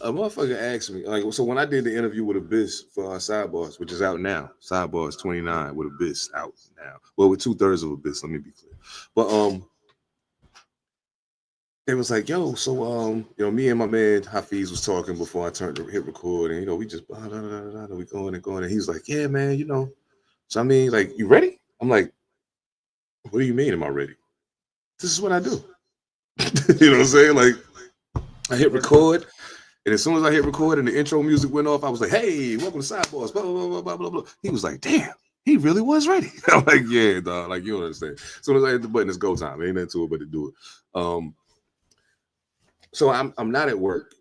A motherfucker asked me, like, so when I did the interview with Abyss for Sidebars, which is out now, Sidebars 29 with Abyss out now. Well, with 2/3 of Abyss, let me be clear. But they was like, yo, so me and my man Hafiz was talking before I turned to hit record, and we just we going and going, and he's like, yeah, man, So I mean, like, you ready? I'm like, what do you mean? Am I ready? This is what I do. You know what I'm saying? Like, I hit record, and as soon as I hit record and the intro music went off, I was like, hey, welcome to Sidebars, blah, blah, blah, blah, blah, blah. He was like, damn, he really was ready. I'm like, yeah, dog, like, you don't understand. As soon as I hit the button, it's go time. Ain't nothing to it but to do it. So I'm not at work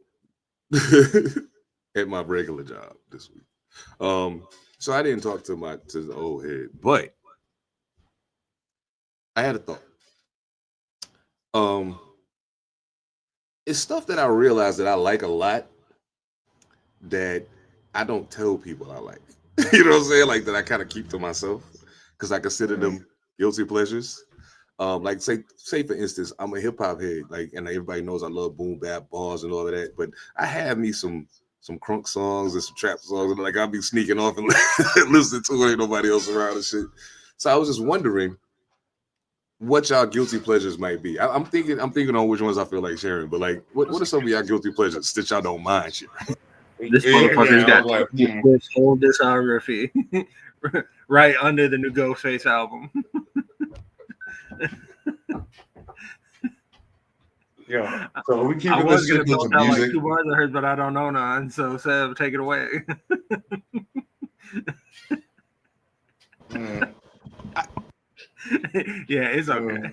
at my regular job this week. So I didn't talk to the old head, but I had a thought. It's stuff that I realized that I like a lot that I don't tell people I like. You know what I'm saying? Like, that I kind of keep to myself because I consider them guilty pleasures. Like say for instance, I'm a hip hop head, like, and everybody knows I love boom bap bars and all of that. But I have me some crunk songs and some trap songs, and like I'll be sneaking off and listening to it, ain't nobody else around and shit. So I was just wondering what y'all guilty pleasures might be. I'm thinking on which ones I feel like sharing, but like, what are some of y'all guilty pleasures that y'all don't mind sharing? This motherfucker's got this whole discography right under the new Ghostface album. Yeah, so we keep I was this gonna shit tell music. like 2 bars of hers, but I don't know none. So Seb, take it away. Yeah, it's okay.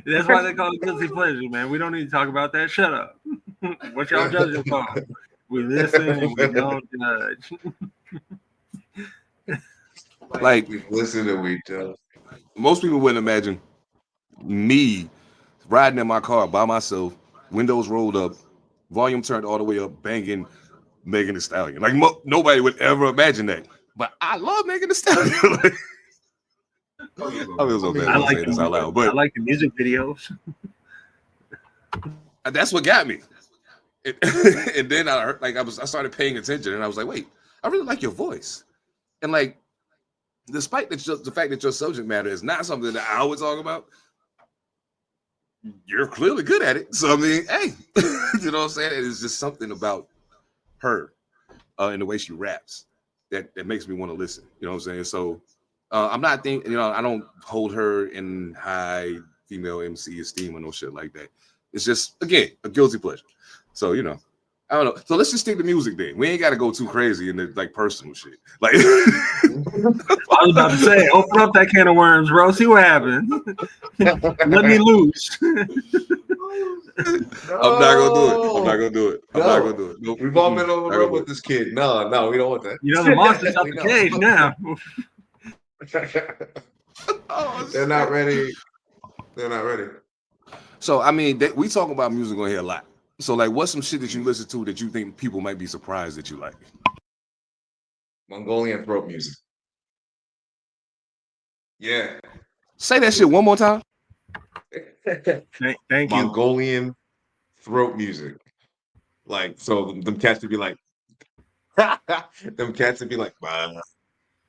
That's why they call it guilty pleasure, man. We don't need to talk about that. Shut up. What y'all judging for? We listen and we don't judge. Like, We listen and we judge. most people wouldn't imagine me riding in my car by myself, windows rolled up, volume turned all the way up, banging Megan Thee Stallion. Like, nobody would ever imagine that. But I love Megan Thee Stallion. Like, I feel so bad about saying this out loud, but I like the music videos. that's what got me. And then I started paying attention, and I was like, wait, I really like your voice. And like, despite the fact that your subject matter is not something that I would talk about, you're clearly good at it. So I mean, hey, you know what I'm saying? It's just something about her and the way she raps that makes me want to listen. You know what I'm saying? So I'm not thinking, I don't hold her in high female MC esteem or no shit like that. It's just, again, a guilty pleasure. So, I don't know. So let's just stick to music then. We ain't got to go too crazy in the like personal shit. Like, I was about to say, open up that can of worms, bro. See what happens. Let me loose. I'm not gonna do it. Nope. We've all been on the road with this kid. No, we don't want that. The monster's out the cage now. They're not ready. They're not ready. So I mean, we talk about music on here a lot. So like, what's some shit that you listen to that you think people might be surprised that you like? Mongolian throat music. Yeah. Say that shit one more time. Thank you. Mongolian throat music. Like, so them cats would be like, you know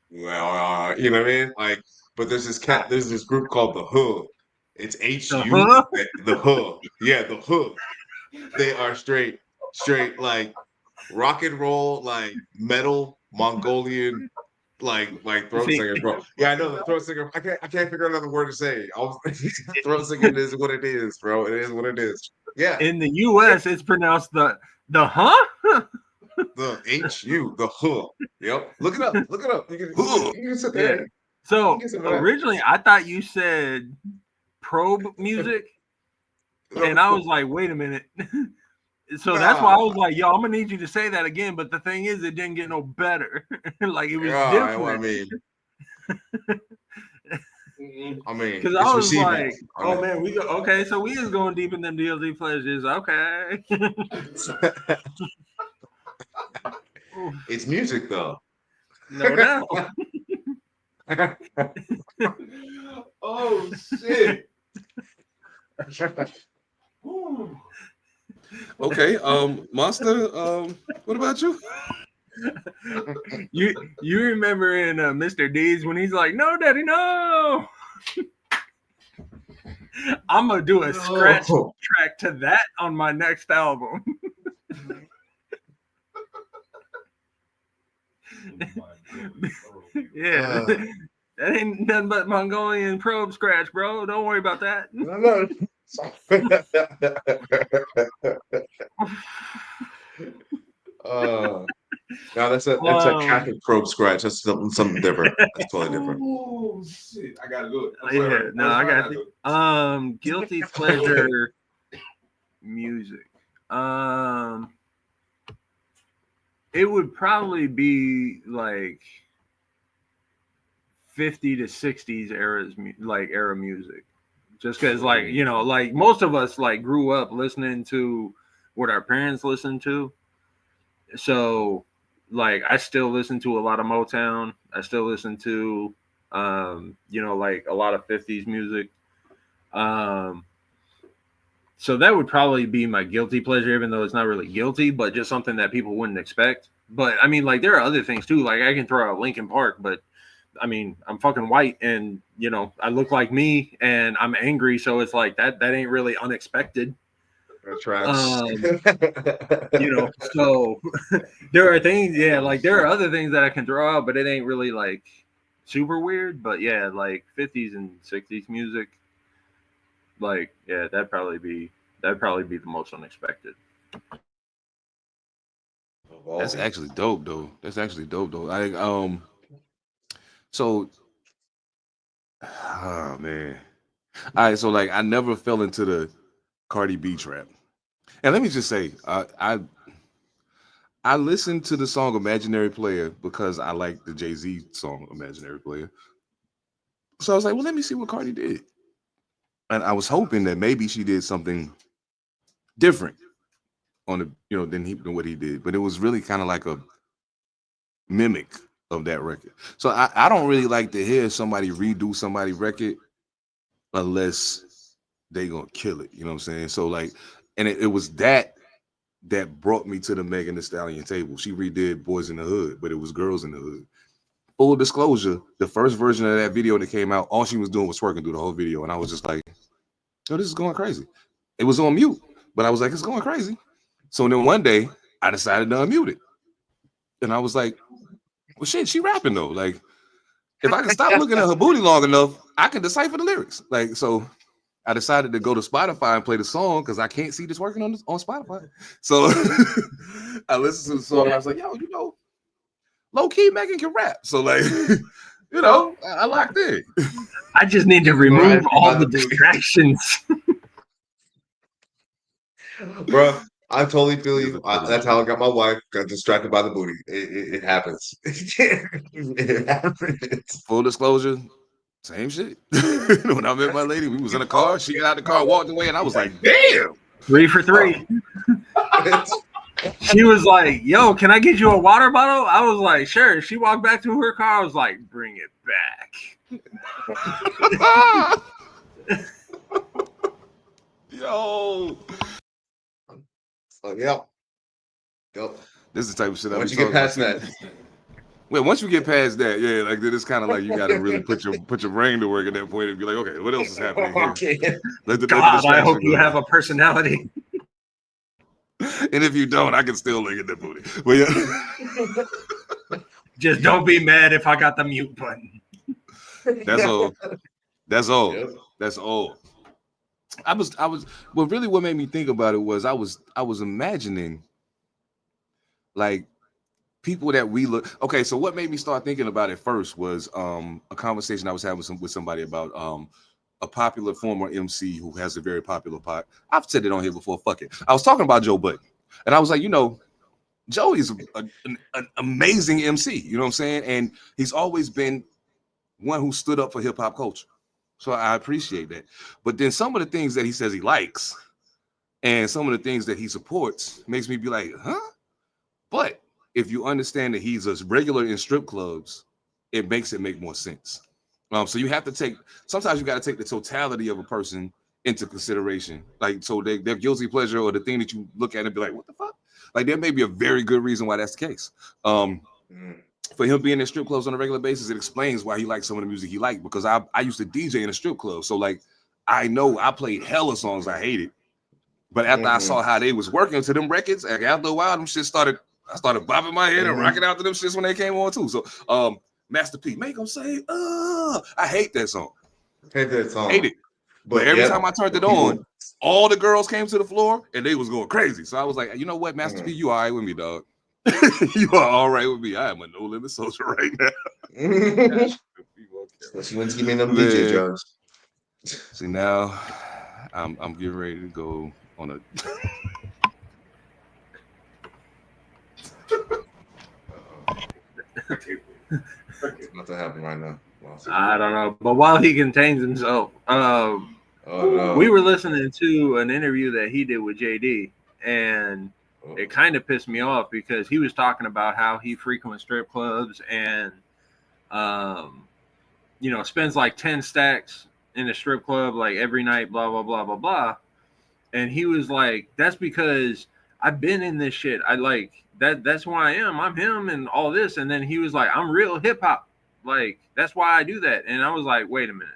what I mean? Like, but there's this group called the Hood. It's HU. The Hood. Yeah, the Hood. They are straight like rock and roll, like metal Mongolian, like throat singers, bro. Yeah, I know the throat singer. I can't figure out another word to say. Throat singing is what it is, bro. It is what it is. Yeah. In the U.S., it's pronounced the huh? The HU, the huh. Yep. Look it up. You can sit there. Yeah. So originally, I thought you said probe music, and I was like, wait a minute. So that's why I was like, yo, I'm gonna need you to say that again. But the thing is, it didn't get no better. Like, it was different. I mean, because I was like, oh man, we go okay. So we is going deep in them DLZ pleasures. Okay. It's music though. No doubt. Oh shit. Okay, Monster. What about you? You remember in Mr. Deeds when he's like, "No, Daddy, no." I'm gonna do a scratch track to that on my next album. Yeah, that ain't nothing but Mongolian probe scratch, bro. Don't worry about that. No, that's a Catholic probe scratch. That's something different. That's totally different. Oh shit! I gotta do it. Yeah, no, I got you. Guilty pleasure music. It would probably be like 50 to 60s era music. Just because, like, you know, like most of us like grew up listening to what our parents listened to. So like I still listen to a lot of Motown. I still listen to you know, like a lot of 50s music. So that would probably be my guilty pleasure, even though it's not really guilty, but just something that people wouldn't expect. But I mean, like there are other things too. Like I can throw out Linkin Park, but I mean, I'm fucking white, and you know, I look like me, and I'm angry, so it's like that ain't really unexpected. You know, so there are things, yeah, like there are other things that I can throw out, but it ain't really like super weird. But yeah, like 50s and 60s music, like yeah, that'd probably be the most unexpected. That's actually dope, though. So, oh man. All right, so like I never fell into the Cardi B trap. And let me just say, I listened to the song Imaginary Player because I like the Jay-Z song Imaginary Player. So I was like, well, let me see what Cardi did. And I was hoping that maybe she did something different on the, you know, than what he did. But it was really kind of like a mimic of that record. So I don't really like to hear somebody redo somebody's record unless they gonna kill it. You know what I'm saying? So like, and it was that brought me to the Megan Thee Stallion table. She redid Boys in the Hood, but it was Girls in the Hood. Full disclosure, the first version of that video that came out, all she was doing was twerking through the whole video. And I was just like, yo, this is going crazy. It was on mute, but I was like, it's going crazy. So then one day I decided to unmute it. And I was like, well, shit, she rapping though. Like, if I can stop looking at her booty long enough, I can decipher the lyrics. Like, so I decided to go to Spotify and play the song because I can't see this working on Spotify. So I listened to the song and I was like, yo, you know, low key Megan can rap. So like, you know, I locked in. I just need to remove all the distractions. Bro, I totally feel you. That's how I got my wife. Got distracted by the booty. It happens. It happens. Full disclosure, same shit. When I met my lady, we was in a car. She got out the car, walked away, and I was like, damn. 3 for 3. She was like, yo, can I get you a water bottle? I was like, sure. She walked back to her car. I was like, bring it back. Yo. So, yep. This is the type of shit I Once you get past that. Well, once you get past that, yeah, like then it's kind of like you got to really put your brain to work at that point and be like, okay, what else is happening here? God, I hope you have a personality. And if you don't, I can still look at that booty. But yeah. Just don't be mad if I got the mute button. That's all. That's all. Yep. That's all. I was. Well, really, what made me think about it was I was imagining, like, people that we look. Okay, so what made me start thinking about it first was a conversation I was having with somebody about a popular former MC who has a very popular pod. I've said it on here before. Fuck it. I was talking about Joe Budden, and I was like, you know, Joey's an amazing MC. You know what I'm saying? And he's always been one who stood up for hip hop culture. So I appreciate that. But then some of the things that he says he likes and some of the things that he supports makes me be like, huh? But if you understand that he's a regular in strip clubs, it makes it make more sense. So you have to sometimes you got to take the totality of a person into consideration. Like, so their guilty pleasure or the thing that you look at and be like, what the fuck? Like, there may be a very good reason why that's the case. For him being in strip clubs on a regular basis, it explains why he likes some of the music he liked, because I used to DJ in a strip club. So like, I know I played hella songs I hated. But after I saw how they was working to them records, like after a while, them shit I started bobbing my head and rocking out to them shits when they came on too. So Master P, make them say, I hate that song. Hate that song. Hate it. But every time I turned it on, all the girls came to the floor and they was going crazy. So I was like, you know what, Master P, you all right with me, dog. You are all right with me. I am a no limit soldier right now. She went to give me them DJ drugs. See, now I'm getting ready to go on a It's about to happen right now. I don't know, but while he contains himself, we were listening to an interview that he did with JD, and it kind of pissed me off because he was talking about how he frequents strip clubs and, spends like 10 stacks in a strip club like every night, blah, blah, blah, blah, blah. And he was like, that's because I've been in this shit. I like that. That's who I am. I'm him and all this. And then he was like, I'm real hip hop. Like, that's why I do that. And I was like, wait a minute.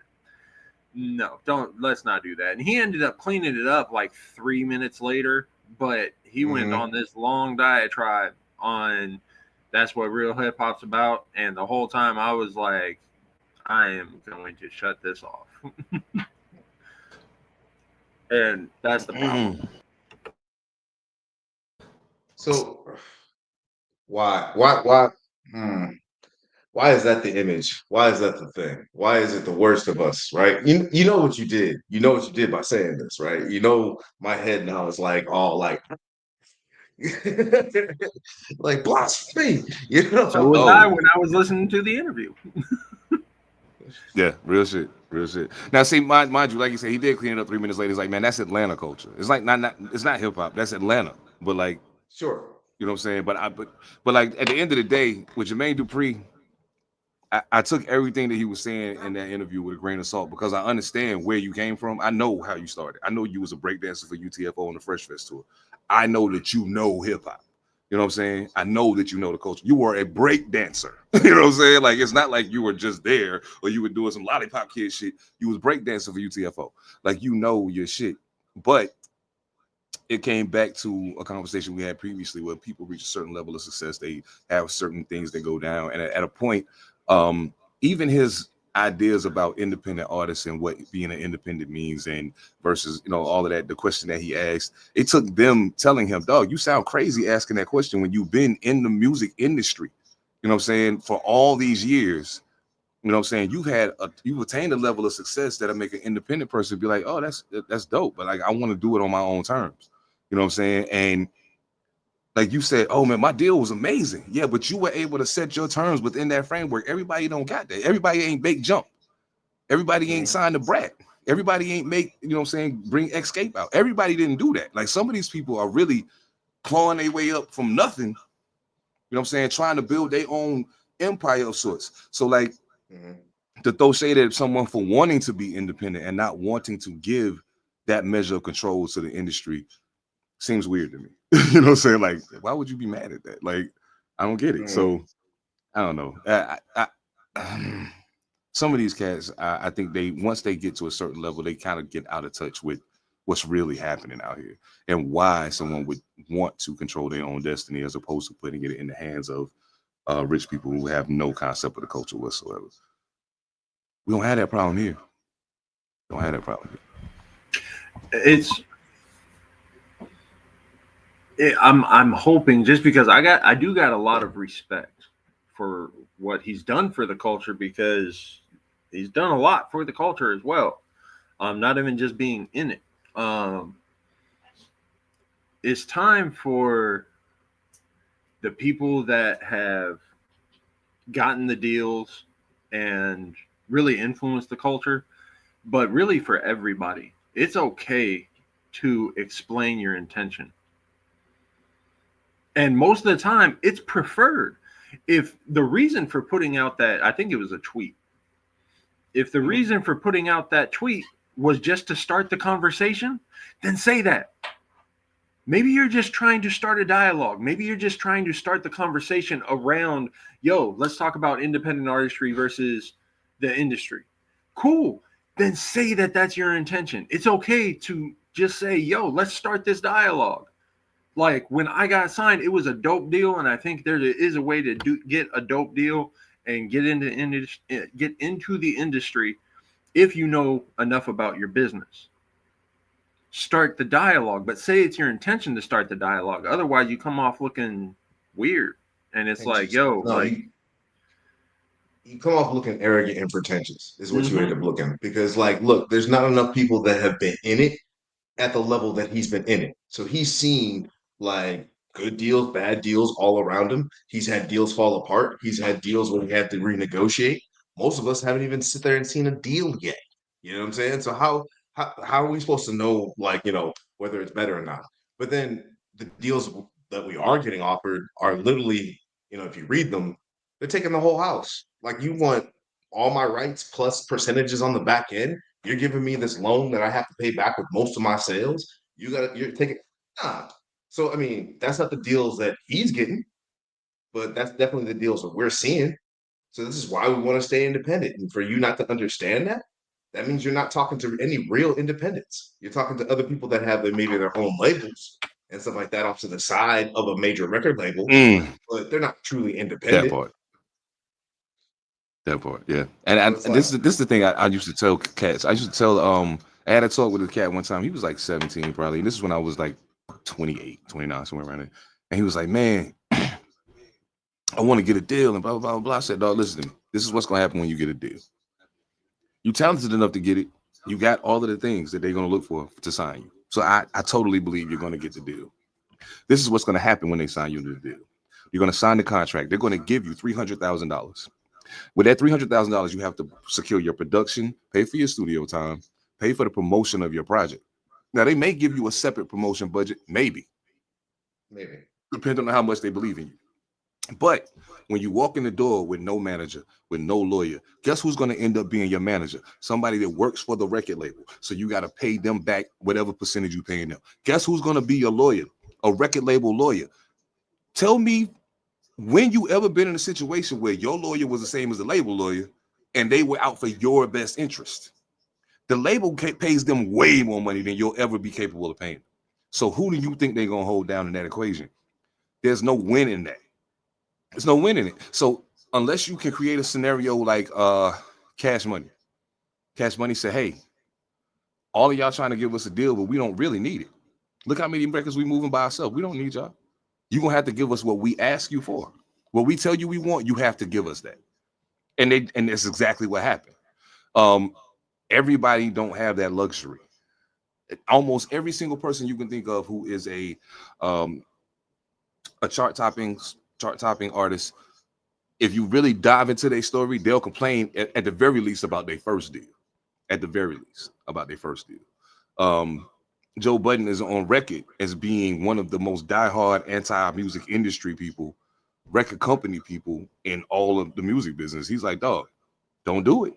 No, let's not do that. And he ended up cleaning it up like 3 minutes later. But he went on this long diatribe on that's what real hip hop's about. And the whole time I was like, I am going to shut this off. And that's the problem. So why is that the image? Why is that the thing? Why is it the worst of us, right? You know what you did. You know what you did by saying this, right? You know my head now is like all like like blasphemy, you know. So was I when I was listening to the interview. Yeah, real shit. Now, see, mind you, like you said, he did clean it up 3 minutes later. He's like, man, that's Atlanta culture. It's like it's not hip hop. That's Atlanta. But like, sure, you know what I'm saying. But like at the end of the day, with Jermaine Dupri, I took everything that he was saying in that interview with a grain of salt because I understand where you came from. I know how you started. I know you was a breakdancer for UTFO on the Fresh Fest tour. I know that you know hip hop. You know what I'm saying? I know that you know the culture. You were a break dancer. You know what I'm saying? Like, it's not like you were just there or you were doing some lollipop kid shit. You was break dancing for UTFO. Like, you know your shit. But it came back to a conversation we had previously where people reach a certain level of success. They have certain things that go down. And at a point, even his ideas about independent artists and what being an independent means and versus, all of that, the question that he asked, it took them telling him, dog, you sound crazy asking that question when you've been in the music industry, you know what I'm saying, for all these years. You know what I'm saying? You've attained a level of success that'll make an independent person be like, oh, that's dope. But like, I want to do it on my own terms. You know what I'm saying? And like you said, oh man, my deal was amazing. Yeah, but you were able to set your terms within that framework. Everybody don't got that. Everybody ain't bake jump. Everybody ain't signed a brat. Everybody ain't make, bring Escape out. Everybody didn't do that. Like, some of these people are really clawing their way up from nothing. You know what I'm saying? Trying to build their own empire of sorts. So like, to throw shade at someone for wanting to be independent and not wanting to give that measure of control to the industry seems weird to me. You know what I'm saying? Like, why would you be mad at that? Like, I don't get it. So I don't know. Some of these cats, I think once they get to a certain level, they kind of get out of touch with what's really happening out here and why someone would want to control their own destiny as opposed to putting it in the hands of rich people who have no concept of the culture whatsoever. We don't have that problem here. I'm hoping, just because I do got a lot of respect for what he's done for the culture, because he's done a lot for the culture as well. Not even just being in it. It's time for the people that have gotten the deals and really influenced the culture, but really for everybody, it's okay to explain your intention. And most of the time, it's preferred. If the reason for putting out that, I think it was a tweet. If the reason for putting out that tweet was just to start the conversation, then say that. Maybe you're just trying to start a dialogue. Maybe you're just trying to start the conversation around, yo, let's talk about independent artistry versus the industry. Cool. Then say that that's your intention. It's okay to just say, yo, let's start this dialogue. Like when I got signed, it was a dope deal. And I think there is a way to get a dope deal and get into the industry if you know enough about your business. Start the dialogue, but say it's your intention to start the dialogue. Otherwise, you come off looking weird, and it's like, yo, no, like you come off looking arrogant and pretentious. Is what you end up looking, because, like, look, there's not enough people that have been in it at the level that he's been in it. So he's seen like good deals, bad deals all around him. He's had deals fall apart. He's had deals where he had to renegotiate. Most of us haven't even sit there and seen a deal yet. You know what I'm saying? So how are we supposed to know, like, whether it's better or not? But then the deals that we are getting offered are literally, if you read them, they're taking the whole house. Like, you want all my rights plus percentages on the back end. You're giving me this loan that I have to pay back with most of my sales. You're taking, nah. So, I mean, that's not the deals that he's getting, but that's definitely the deals that we're seeing. So this is why we want to stay independent. And for you not to understand that, that means you're not talking to any real independents. You're talking to other people that have maybe their own labels and stuff like that off to the side of a major record label, but they're not truly independent. That part, yeah. And this is the thing I used to tell cats. I used to tell I had a talk with a cat one time. He was like 17 probably. And this is when I was like 28, 29, somewhere around there. And he was like, man, I want to get a deal and blah, blah, blah, blah. I said, dog, listen to me. This is what's going to happen when you get a deal. You talented enough to get it. You got all of the things that they're going to look for to sign you. So I totally believe you're going to get the deal. This is what's going to happen when they sign you to the deal. You're going to sign the contract. They're going to give you $300,000. With that $300,000, you have to secure your production, pay for your studio time, pay for the promotion of your project. Now, they may give you a separate promotion budget, maybe, depending on how much they believe in you. But when you walk in the door with no manager, with no lawyer, guess who's going to end up being your manager? Somebody that works for the record label. So you got to pay them back whatever percentage you're paying them. Guess who's going to be your lawyer? A record label lawyer. Tell me, when you ever been in a situation where your lawyer was the same as the label lawyer and they were out for your best interest? The label pays them way more money than you'll ever be capable of paying. So who do you think they're going to hold down in that equation? There's no win in that. There's no win in it. So unless you can create a scenario like Cash Money. Cash Money said, hey, all of y'all trying to give us a deal, but we don't really need it. Look how many records we moving by ourselves. We don't need y'all. You're going to have to give us what we ask you for. What we tell you we want, you have to give us that. And that's exactly what happened. Everybody don't have that luxury. Almost every single person you can think of who is a chart-topping artist, if you really dive into their story, they'll complain at the very least about their first deal. At the very least about their first deal. Joe Budden is on record as being one of the most diehard anti-music industry people, record company people in all of the music business. He's like, dog, don't do it.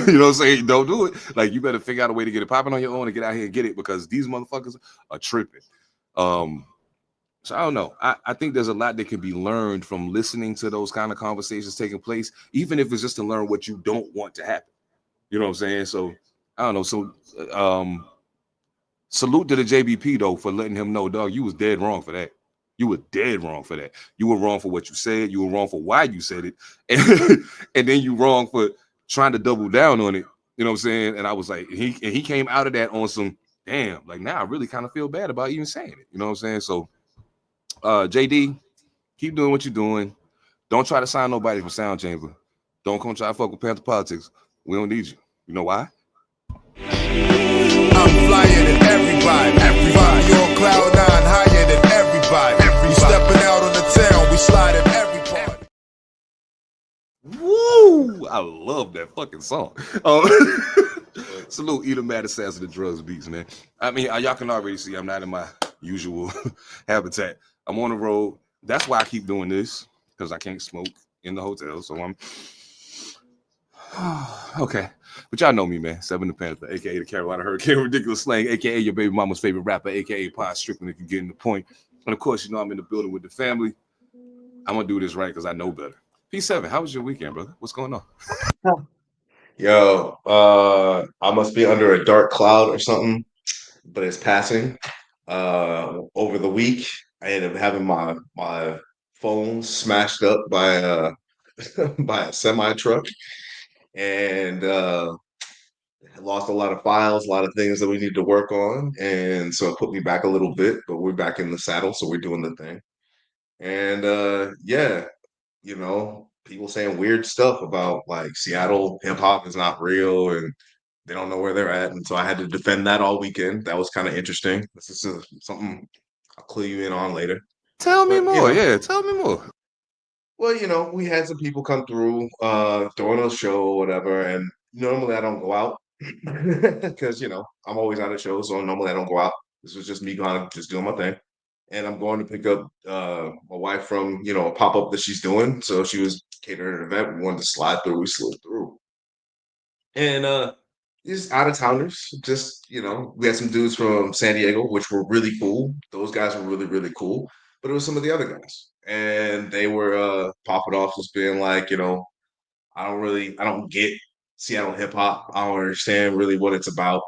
You know what I'm saying? Don't do it. Like, you better figure out a way to get it popping on your own and get out here and get it, because these motherfuckers are tripping. So I don't know. I think there's a lot that can be learned from listening to those kind of conversations taking place, even if it's just to learn what you don't want to happen. You know what I'm saying? So I don't know. So salute to the JBP though for letting him know, dog, you was dead wrong for that. You were dead wrong for that. You were wrong for what you said. You were wrong for why you said it. And then you wrong for trying to double down on it. You know what I'm saying? And I was like, he came out of that on some, damn, like, now I really kind of feel bad about even saying it. You know what I'm saying? So JD, keep doing what you're doing. Don't try to sign nobody from Sound Chamber. Don't come try to fuck with Pantha Politix. We don't need you. You know why? I'm flyer than everybody. Everybody on cloud 9, higher than everybody. We stepping out on the town, we sliding every party. Woo! I love that fucking song. Salute Edom Mad Assassin of Drugs Beats, man. I mean, y'all can already see I'm not in my usual habitat. I'm on the road. That's why I keep doing this, because I can't smoke in the hotel. So Okay. But y'all know me, man. Seven Da Pantha, aka the Carolina Hurricane, ridiculous slang, aka your baby mama's favorite rapper, aka Pod Strickland, if you're getting the point. And of course, you know I'm in the building with the family. I'm gonna do this right because I know better. P7, how was your weekend, brother? What's going on? Yo, I must be under a dark cloud or something, but it's passing. Over the week, I ended up having my phone smashed up by by a semi truck, and I lost a lot of files, a lot of things that we need to work on, and so it put me back a little bit. But we're back in the saddle, so we're doing the thing. And yeah, you know, people saying weird stuff about like Seattle hip hop is not real and they don't know where they're at. And so I had to defend that all weekend. That was kind of interesting. This is something I'll clue you in on later. Tell me But, you more. know, Yeah, tell me more. well, you know, we had some people come through during a show or whatever. And normally I don't go out because, you know, I'm always at a show. So normally I don't go out. This was just me going, just doing my thing. And I'm going to pick up my wife from, you know, a pop-up that she's doing. So she was catering an event. We wanted to slide through. We slid through. And these out of towners, just, you know, we had some dudes from San Diego, which were really cool. Those guys were really, really cool. But it was some of the other guys. And they were popping off, just being like, you know, I don't get Seattle hip hop. I don't understand really what it's about.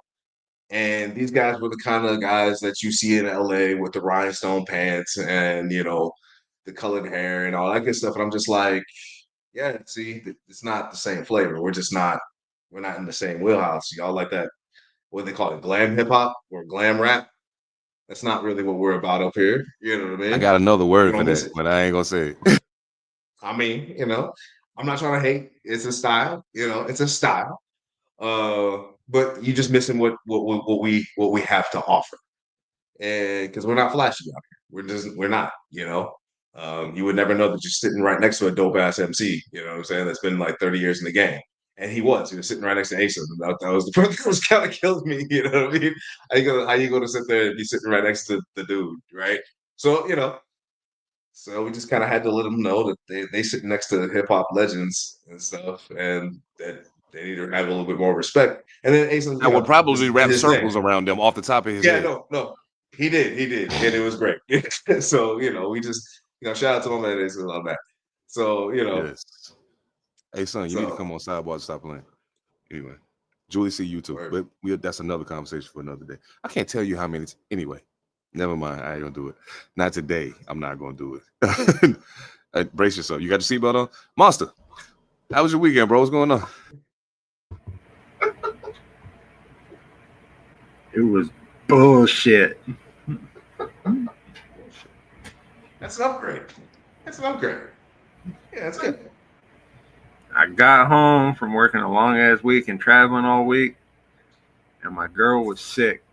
And these guys were the kind of guys that you see in LA with the rhinestone pants and, you know, the colored hair and all that good stuff. And I'm just like, yeah, see, it's not the same flavor. We're not in the same wheelhouse. Y'all like that, what they call it, glam hip hop or glam rap. That's not really what we're about up here. You know what I I mean? got another You word for don't miss that, it. but I ain't gonna say it. I mean, you know, I'm not trying to hate. It's a style, you know, it's a style. But you just missing what we have to offer. And because we're not flashy out here. We're not, you know. You would never know that you're sitting right next to a dope ass MC, you know what I'm saying? That's been like 30 years in the game. And he was sitting right next to Asa. That was the part that was kind of killed me, you know what I mean? How you gonna sit there and be sitting right next to the dude, right? So, you know, so we just kind of had to let them know that they sitting next to hip hop legends and stuff, and that they need to have a little bit more respect. And then Asa, I you would know, probably just did wrap his thing. circles around them off the top of his Yeah, head. no, he did, and it was great. So you know, we just shout out to my man Asa on that. So you know, Yes. Hey, son, you need to come on Sidebar to stop playing. Anyway, Julie, see you too. word. But that's another conversation for another day. I can't tell you how many. Anyway, never mind. I ain't gonna do it. Not today. I'm not gonna do it. Brace yourself. You got your seatbelt on? Monster, how was your weekend, bro? What's going on? It was bullshit. That's an upgrade. That's an upgrade. Yeah, that's good. I got home from working a long ass week and traveling all week, and my girl was sick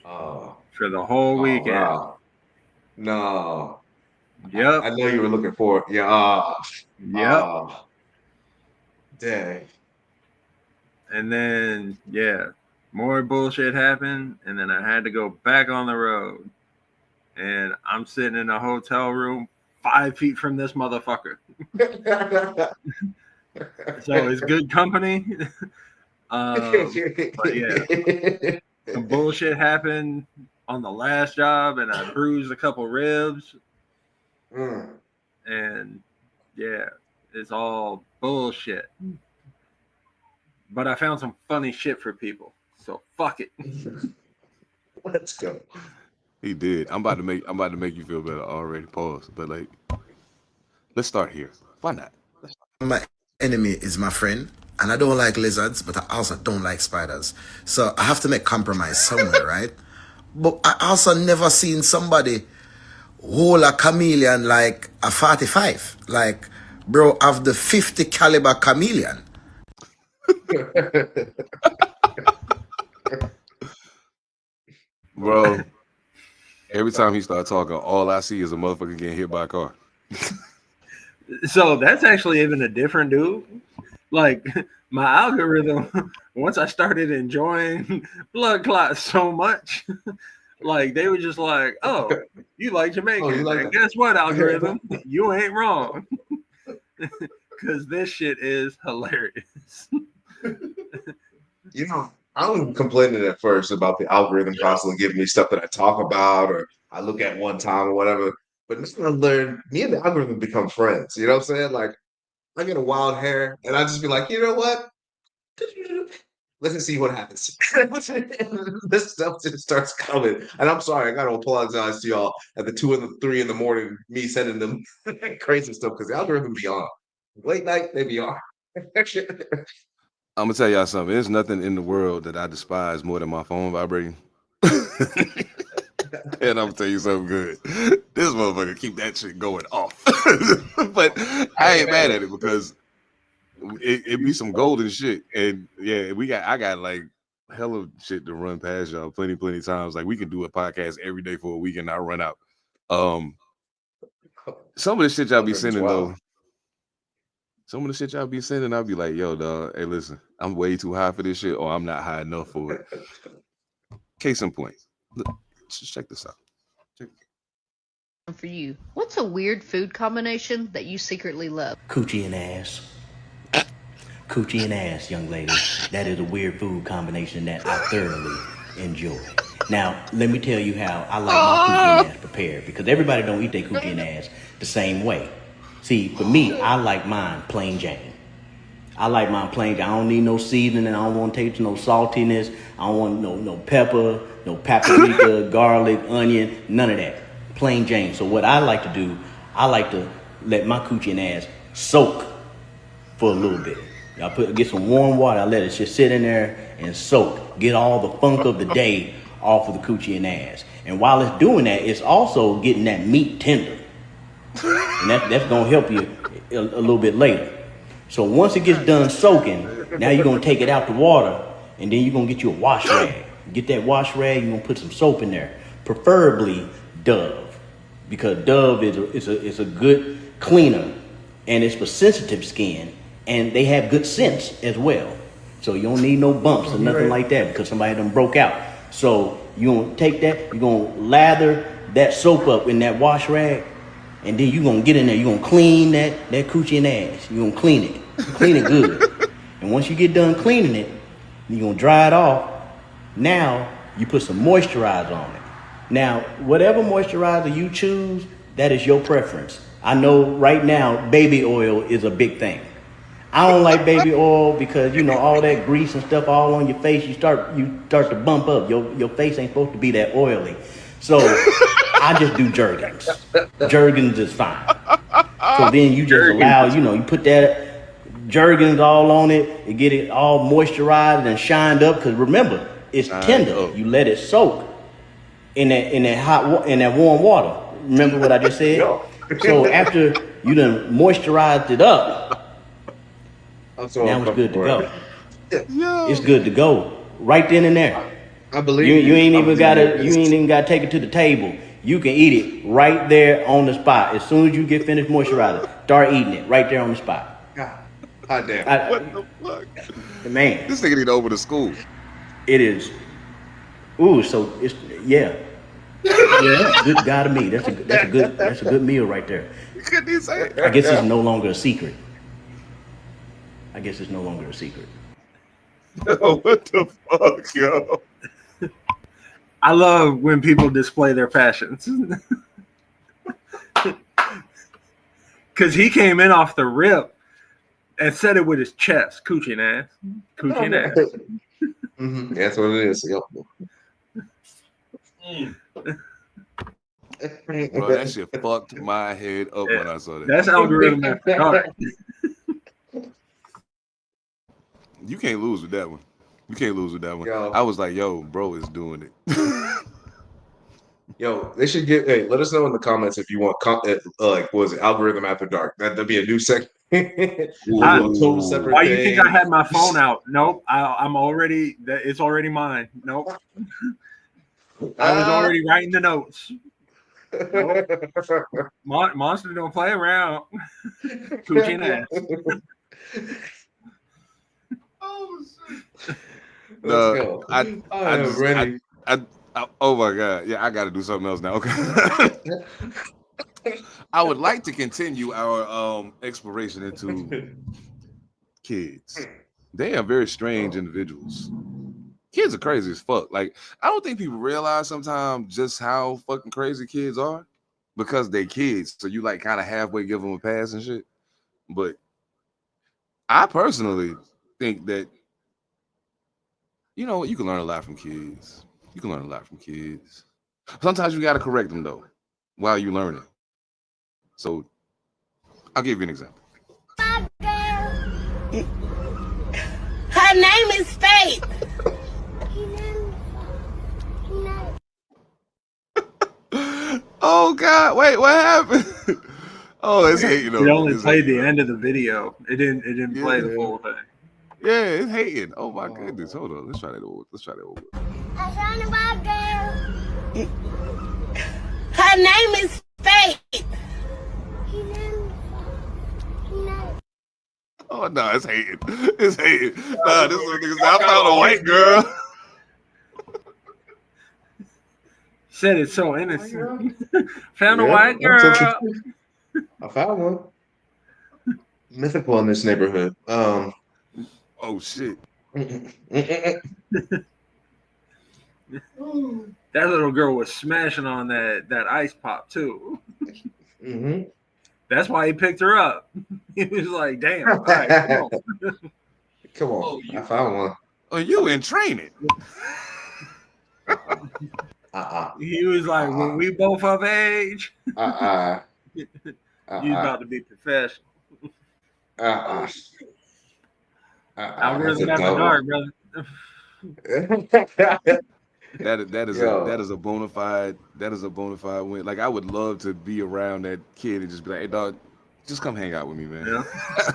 Oh, for the whole weekend. wow. No. Yep. I know you were looking for it. Yeah. Yep. Dang. And then, yeah, more bullshit happened. And then I had to go back on the road. And I'm sitting in a hotel room 5 feet from this motherfucker. So it's good company. But yeah, some bullshit happened on the last job, and I bruised a couple ribs. And yeah, it's all bullshit. But I found some funny shit for people, so fuck it. Let's go. He did. I'm about to make you feel better already. Pause. But like, let's start here. Why not? My enemy is my friend, and I don't like lizards, but I also don't like spiders. So I have to make compromise somewhere, right? But I also never seen somebody hold a chameleon like a 45. Like, bro, of the 50 caliber chameleon. Bro, every time he starts talking, all I see is a motherfucker getting hit by a car. So that's actually even a different dude. Like my algorithm, once I started enjoying blood clots so much, like they were just like, "Oh, you like Jamaicans? Oh, you like and that? guess what, algorithm? You ain't wrong." because this shit is hilarious. You know, I was complaining at first about the algorithm constantly giving me stuff that I talk about or I look at one time or whatever. But now I learned me and the algorithm become friends. You know what I'm saying? Like I get a wild hair and I just be like, you know what? Let's see what happens. This stuff just starts coming. And I'm sorry, I gotta apologize to y'all at the 2 and the 3 in the morning, me sending them crazy stuff because the algorithm be on. Late night, they be on. I'm gonna tell y'all something. There's nothing in the world that I despise more than my phone vibrating. And I'm gonna tell you something good. This motherfucker keep that shit going off. But I ain't mad at it because it be some golden shit. And yeah, I got like hella shit to run past y'all plenty times. Like we can do a podcast every day for a week and not run out. Some of the shit y'all be sending though. Some of the shit y'all be sending, I'll be like, yo, dog, hey, listen, I'm way too high for this shit, or I'm not high enough for it. Case in point. Just check this out. For you, what's a weird food combination that you secretly love? Coochie and ass. Coochie and ass, young lady. That is a weird food combination that I thoroughly enjoy. Now, let me tell you how I like my coochie and ass prepared, because everybody don't eat their coochie and ass the same way. See, for me, I like mine plain Jane. I like mine plain Jane. I don't need no seasoning. I don't want to taste no saltiness. I don't want no pepper, no paprika, garlic, onion, none of that. Plain Jane. So what I like to do, I like to let my coochie and ass soak for a little bit. Get some warm water. I let it just sit in there and soak. Get all the funk of the day off of the coochie and ass. And while it's doing that, it's also getting that meat tender. And that's going to help you a little bit later. So once it gets done soaking, now you're going to take it out the water, and then you're going to get you a wash rag. Get that wash rag, you're going to put some soap in there, preferably Dove, because Dove is a good cleaner, and it's for sensitive skin, and they have good scents as well. So you don't need no bumps or nothing like that because somebody done broke out. So you're going to take that, you're going to lather that soap up in that wash rag, and then you're going to get in there, you're going to clean that coochie and ass. You're going to clean it good. And once you get done cleaning it, you're going to dry it off. Now you put some moisturizer on it. Now, whatever moisturizer you choose, that is your preference. I know right now, baby oil is a big thing. I don't like baby oil because, all that grease and stuff all on your face, you start to bump up. Your face ain't supposed to be that oily. So I just do Jergens. Jergens is fine. So then you just allow, you put that Jergens all on it, you get it all moisturized and shined up. Because remember, it's tender. You let it soak in that warm water. Remember what I just said? So after you done moisturized it up, now it's good to go. It's good to go right then and there. I believe you ain't even gotta take it to the table. You can eat it right there on the spot. As soon as you get finished moisturizing, start eating it right there on the spot. God damn. What the fuck? Man. This nigga need to open a school. It is. Ooh, so it's yeah. Good God to me. That's a good meal right there. Couldn't he say it? I guess it's no longer a secret. Oh, what the fuck, yo? I love when people display their passions. Because he came in off the rip and said it with his chest. Coochie and ass. Coochie and ass. Mm-hmm. That's what it is. Bro, that shit fucked my head up when I saw that. That's algorithm after dark. You can't lose with that one. Yo. I was like, yo, bro is doing it. Yo, they should let us know in the comments if you want what was it, algorithm after dark. That'd be a new segment. Total separate Why thing. you think I had my phone out? Nope. It's already mine. Nope. I was already writing the notes. Nope. Monster don't play around. Coochie and ass. Oh shit. Let's go. I'm ready. Oh my god. Yeah, I gotta do something else now. Okay. I would like to continue our exploration into kids. They are very strange individuals. Kids are crazy as fuck. Like, I don't think people realize sometimes just how fucking crazy kids are because they kids. So you like kind of halfway give them a pass and shit. But I personally think that, you know, you can learn a lot from kids. You can learn a lot from kids. Sometimes you got to correct them though while you learn it. So I'll give you an example. Her name is Faith. Oh God! Wait, what happened? Oh, it's hating. It only played the end of the video. It didn't play the full thing. Yeah, it's hating. Oh my goodness! Hold on. Let's try that over. I found a bad girl. Her name is Faith. Oh no, it's hating. It's hating. Nah, this is niggas. I found a white girl. Said it's so innocent. Found a white girl. I found one. Mythical in this neighborhood. Oh shit. That little girl was smashing on that ice pop too. Mm-hmm. That's why he picked her up. He was like, "Damn, all right, come on." Come on. I found one. Oh, you in training? He was like, "When we both of age, you You about to be professional." Algorithm after dark, brother. That is a bona fide win. Like, I would love to be around that kid and just be like, "Hey dog, just come hang out with me, man. Yeah.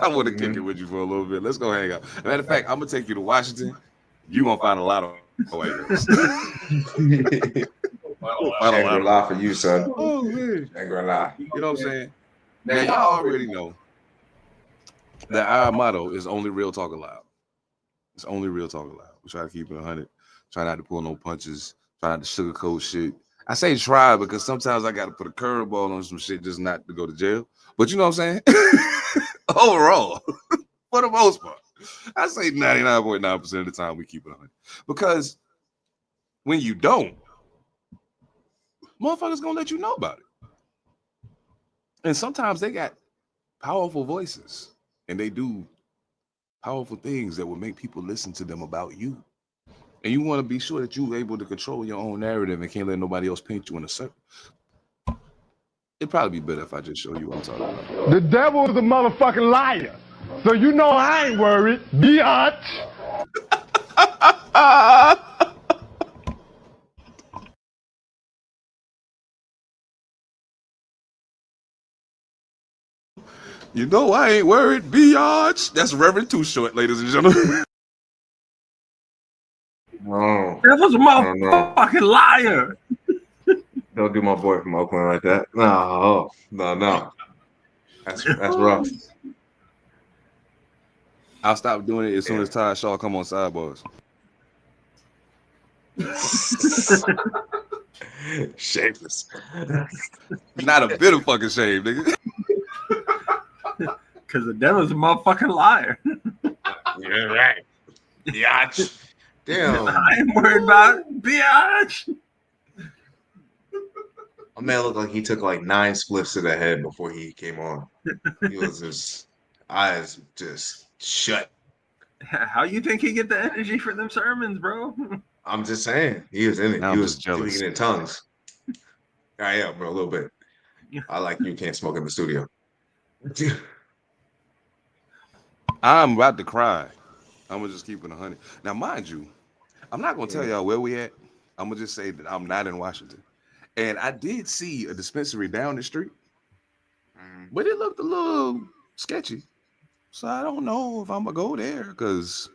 I want to kick it with you for a little bit. Let's go hang out." Matter of fact, I'm gonna take you to Washington. You gonna find a lot of white girls. I ain't gonna lie for you, son. Oh man, Ain't gonna lie. you know what I'm saying? Now y'all already know that our motto is only real talk allowed. It's only real talk allowed. We try to keep it 100. Try not to pull no punches. Try not to sugarcoat shit. I say try because sometimes I got to put a curveball on some shit just not to go to jail. But you know what I'm saying? Overall, for the most part, I say 99.9% of the time we keep it 100. Because when you don't, motherfuckers gonna let you know about it. And sometimes they got powerful voices and they do powerful things that will make people listen to them about you. And you want to be sure that you're able to control your own narrative and can't let nobody else paint you in a circle. It'd probably be better if I just show you what I'm talking about. The devil is a motherfucking liar. So you know I ain't worried. Biatch. You know I ain't worried, biatch. That's Reverend Too Short, ladies and gentlemen. No. That was a motherfucking liar. Don't do my boy from Oakland like that. No. That's rough. I'll stop doing it as soon as Ty Shaw come on Sidebars. Shameless. Not a bit of fucking shame, nigga. Because the devil's a motherfucking liar. You're right. Biatch. Damn. I ain't worried about it. Biatch. A man looked like he took like 9 spliffs to the head before he came on. He was just eyes just shut. How you think he get the energy for them sermons, bro? I'm just saying, he was in it. Now He I'm was just jealous. speaking in tongues. I am, bro, a little bit. I like you can't smoke in the studio. I'm about to cry. I'm gonna just keep it 100. Now, mind you, I'm not gonna tell y'all where we at. I'm gonna just say that I'm not in Washington. And I did see a dispensary down the street, but it looked a little sketchy. So I don't know if I'm gonna go there because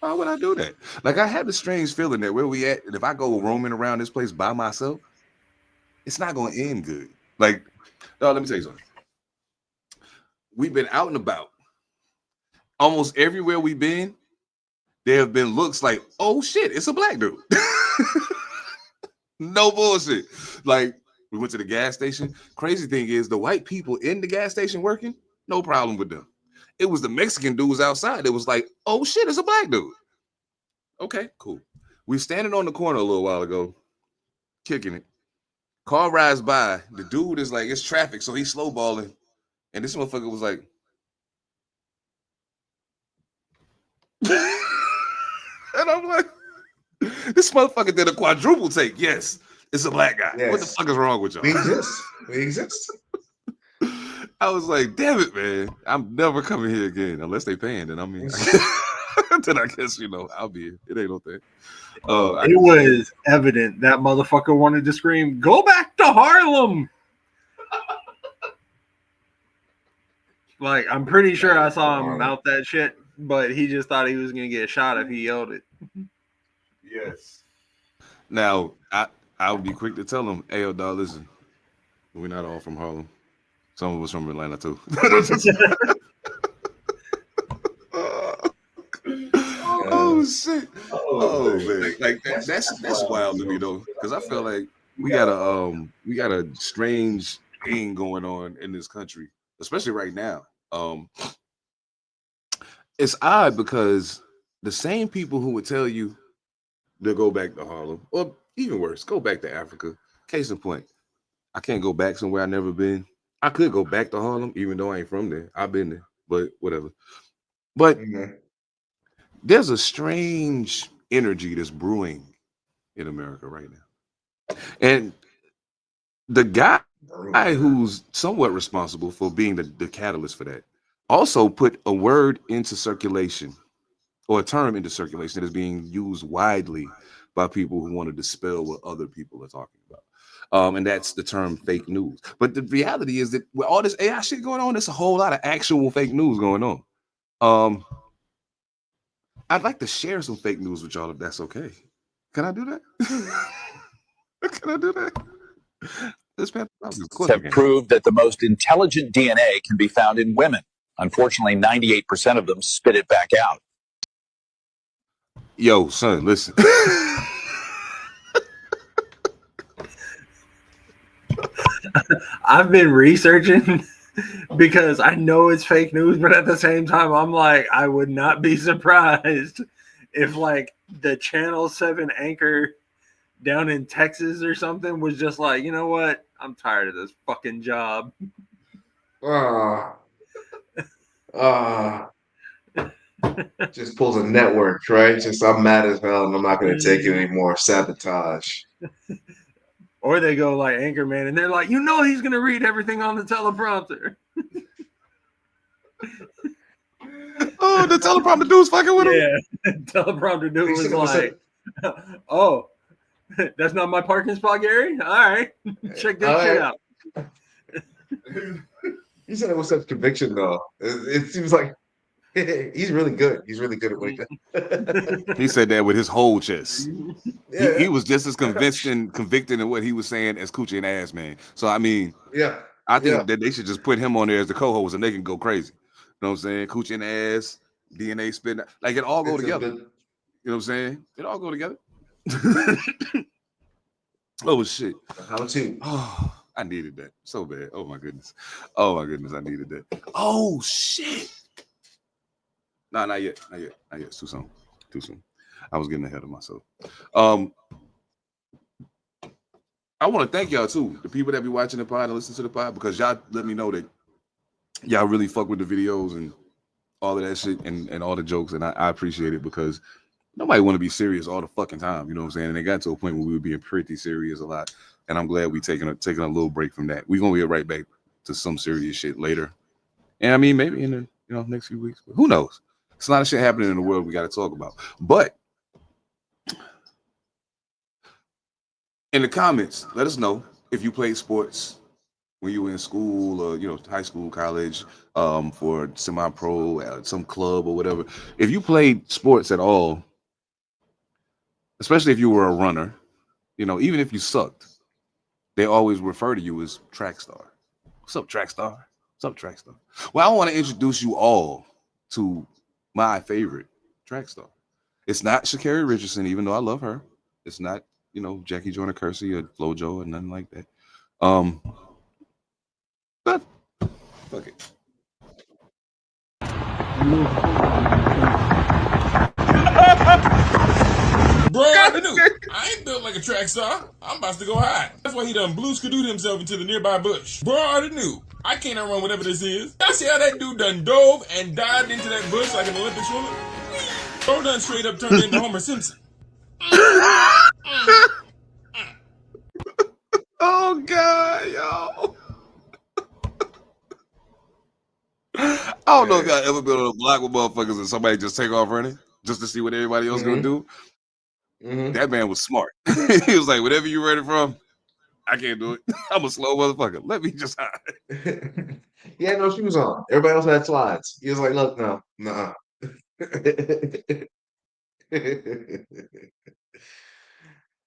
why would I do that? Like, I have a strange feeling that where we at, and if I go roaming around this place by myself, it's not gonna end good. Like, let me tell you something. We've been out and about. Almost everywhere we've been, there have been looks like, oh shit, it's a black dude. No bullshit. Like, We went to the gas station. Crazy thing is, the white people in the gas station working, no problem with them. It was the Mexican dudes outside. It was like, oh shit, it's a black dude. Okay, cool. We standing on the corner a little while ago, kicking it. Car rides by. The dude is like, it's traffic, so he's slow balling. And this motherfucker was like, and I'm like, this motherfucker did a quadruple take. Yes, it's a black guy. Yes. What the fuck is wrong with y'all? We exist. We exist. I was like, damn it, man. I'm never coming here again unless they paying. Then I mean, then I guess, you know, I'll be here. It ain't no thing. It was evident that motherfucker wanted to scream, "Go back to Harlem!" Like, I'm pretty sure I saw him mouth that shit, but he just thought he was gonna get shot if he yelled it. Yes. Now, I would be quick to tell him, hey, yo, dog, listen, we're not all from Harlem. Some of us from Atlanta too. Oh shit! Oh man, like that's wild to me though, because I feel like we got a strange thing going on in this country, especially right now. It's odd because the same people who would tell you to go back to Harlem, or even worse, go back to Africa. Case in point, I can't go back somewhere I've never been. I could go back to Harlem, even though I ain't from there. I've been there, but whatever. But there's a strange energy that's brewing in America right now. And the guy who's somewhat responsible for being the catalyst for that also put a word into circulation, or a term into circulation that is being used widely by people who want to dispel what other people are talking about. And that's the term fake news. But the reality is that with all this AI shit going on, there's a whole lot of actual fake news going on. I'd like to share some fake news with y'all if that's okay. Can I do that? Can I do that? This have proved that the most intelligent DNA can be found in women. Unfortunately, 98% of them spit it back out. Yo, son, listen. I've been researching because I know it's fake news, but at the same time, I'm like, I would not be surprised if like the Channel 7 anchor down in Texas or something was just like, you know what? I'm tired of this fucking job. Just pulls a network, right? Just, I'm mad as hell and I'm not going to take it anymore. Sabotage. Or they go like Anchorman and they're like, you know, he's going to read everything on the teleprompter. Oh, the teleprompter dude's fucking with him? Yeah, teleprompter dude was like, oh, that's not my parking spot, Gary? All right, check this shit out. He said it with such conviction, though. It seems like he's really good. He's really good at what he does. He said that with his whole chest. Yeah. He was just as convicted in what he was saying as Coochie and Ass Man. So, I mean, I think that they should just put him on there as the co-host and they can go crazy. You know what I'm saying? Coochie and Ass, DNA spin, like it all go together. You know what I'm saying? It all go together. Oh shit! How to? Oh, I needed that so bad. Oh my goodness! Oh my goodness! I needed that. Oh shit! No, not yet. Not yet. Not yet. It's too soon. Too soon. I was getting ahead of myself. I want to thank y'all too, the people that be watching the pod and listen to the pod, because y'all let me know that y'all really fuck with the videos and all of that shit and all the jokes, and I appreciate it, because nobody want to be serious all the fucking time, you know what I'm saying? And it got to a point where we were being pretty serious a lot, and I'm glad we taking a little break from that. We're gonna get right back to some serious shit later, and I mean maybe in the next few weeks, but who knows? It's a lot of shit happening in the world we got to talk about. But in the comments, let us know if you played sports when you were in school, or high school, college, for semi-pro, some club or whatever. If you played sports at all, especially if you were a runner, even if you sucked, they always refer to you as track star. What's up, track star? What's up, track star? Well, I want to introduce you all to my favorite track star. It's not Sha'Carri Richardson, even though I love her. It's not, Jackie Joyner Kersee or FloJo or nothing like that. But fuck it. Bro, I knew. I ain't built like a track star. I'm about to go high. That's why he done blue skidooed himself into the nearby bush. Bro, I knew. I can't outrun whatever this is. Y'all see how that dude done dove and dived into that bush like an Olympic swimmer? Bro done straight up turned into Homer Simpson. Oh God, yo. I don't know if y'all ever been on a block with motherfuckers and somebody just take off running just to see what everybody else gonna do. That man was smart. He was like, whatever you ready from, I can't do it. I'm a slow motherfucker. Let me just hide. He had no shoes on. Everybody else had slides. He was like, look, no, nuh-uh.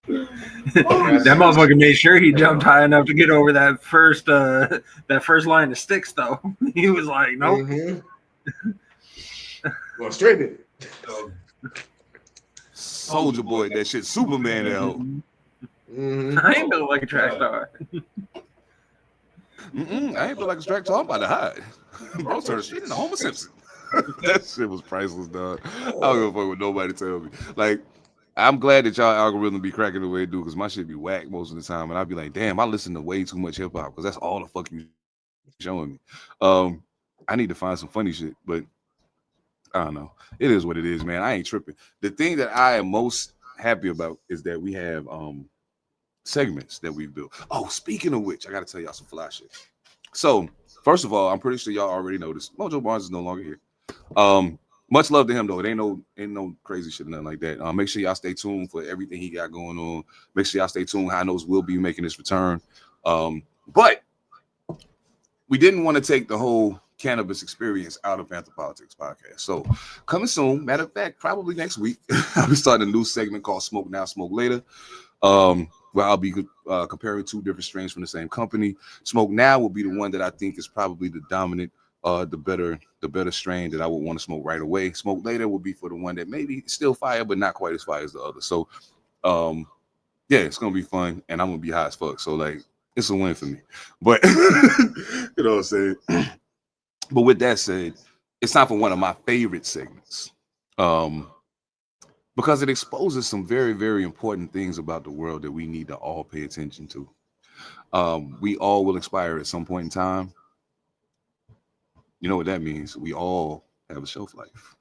That motherfucker made sure he jumped high enough to get over that first line of sticks, though. He was like, nope. Going straight in. Soldier Boy, that shit, Superman, that hoe. I ain't built like a track star. I ain't built like a track star. I'm about to hide. Bro turned shit into Homer Simpson. That shit was priceless, dog. I don't give a fuck what nobody tell me. Like, I'm glad that y'all algorithm be cracking the way it do, because my shit be whack most of the time, and I'd be like, damn, I listen to way too much hip hop because that's all the fuck you showing me. I need to find some funny shit, but I don't know. It is what it is, man. I ain't tripping. The thing that I am most happy about is that we have segments that we've built. Oh, speaking of which, I gotta tell y'all some fly shit. So, first of all, I'm pretty sure y'all already noticed Mojo Barnes is no longer here. Much love to him though. It ain't no crazy shit or nothing like that. Make sure y'all stay tuned for everything he got going on. Make sure y'all stay tuned. High Notes will be making his return. But we didn't want to take the whole cannabis experience out of Pantha Politix Podcast. So coming soon, matter of fact, probably next week, I'll be starting a new segment called Smoke Now, Smoke Later. Where I'll be comparing two different strains from the same company. Smoke Now will be the one that I think is probably the dominant, the better strain that I would want to smoke right away. Smoke Later will be for the one that maybe still fire, but not quite as fire as the other. So, yeah, it's gonna be fun, and I'm gonna be high as fuck. So, like, it's a win for me. But you know what I'm saying. But with that said, it's time for one of my favorite segments. Because it exposes some very, very important things about the world that we need to all pay attention to. We all will expire at some point in time. You know what that means? We all have a shelf life.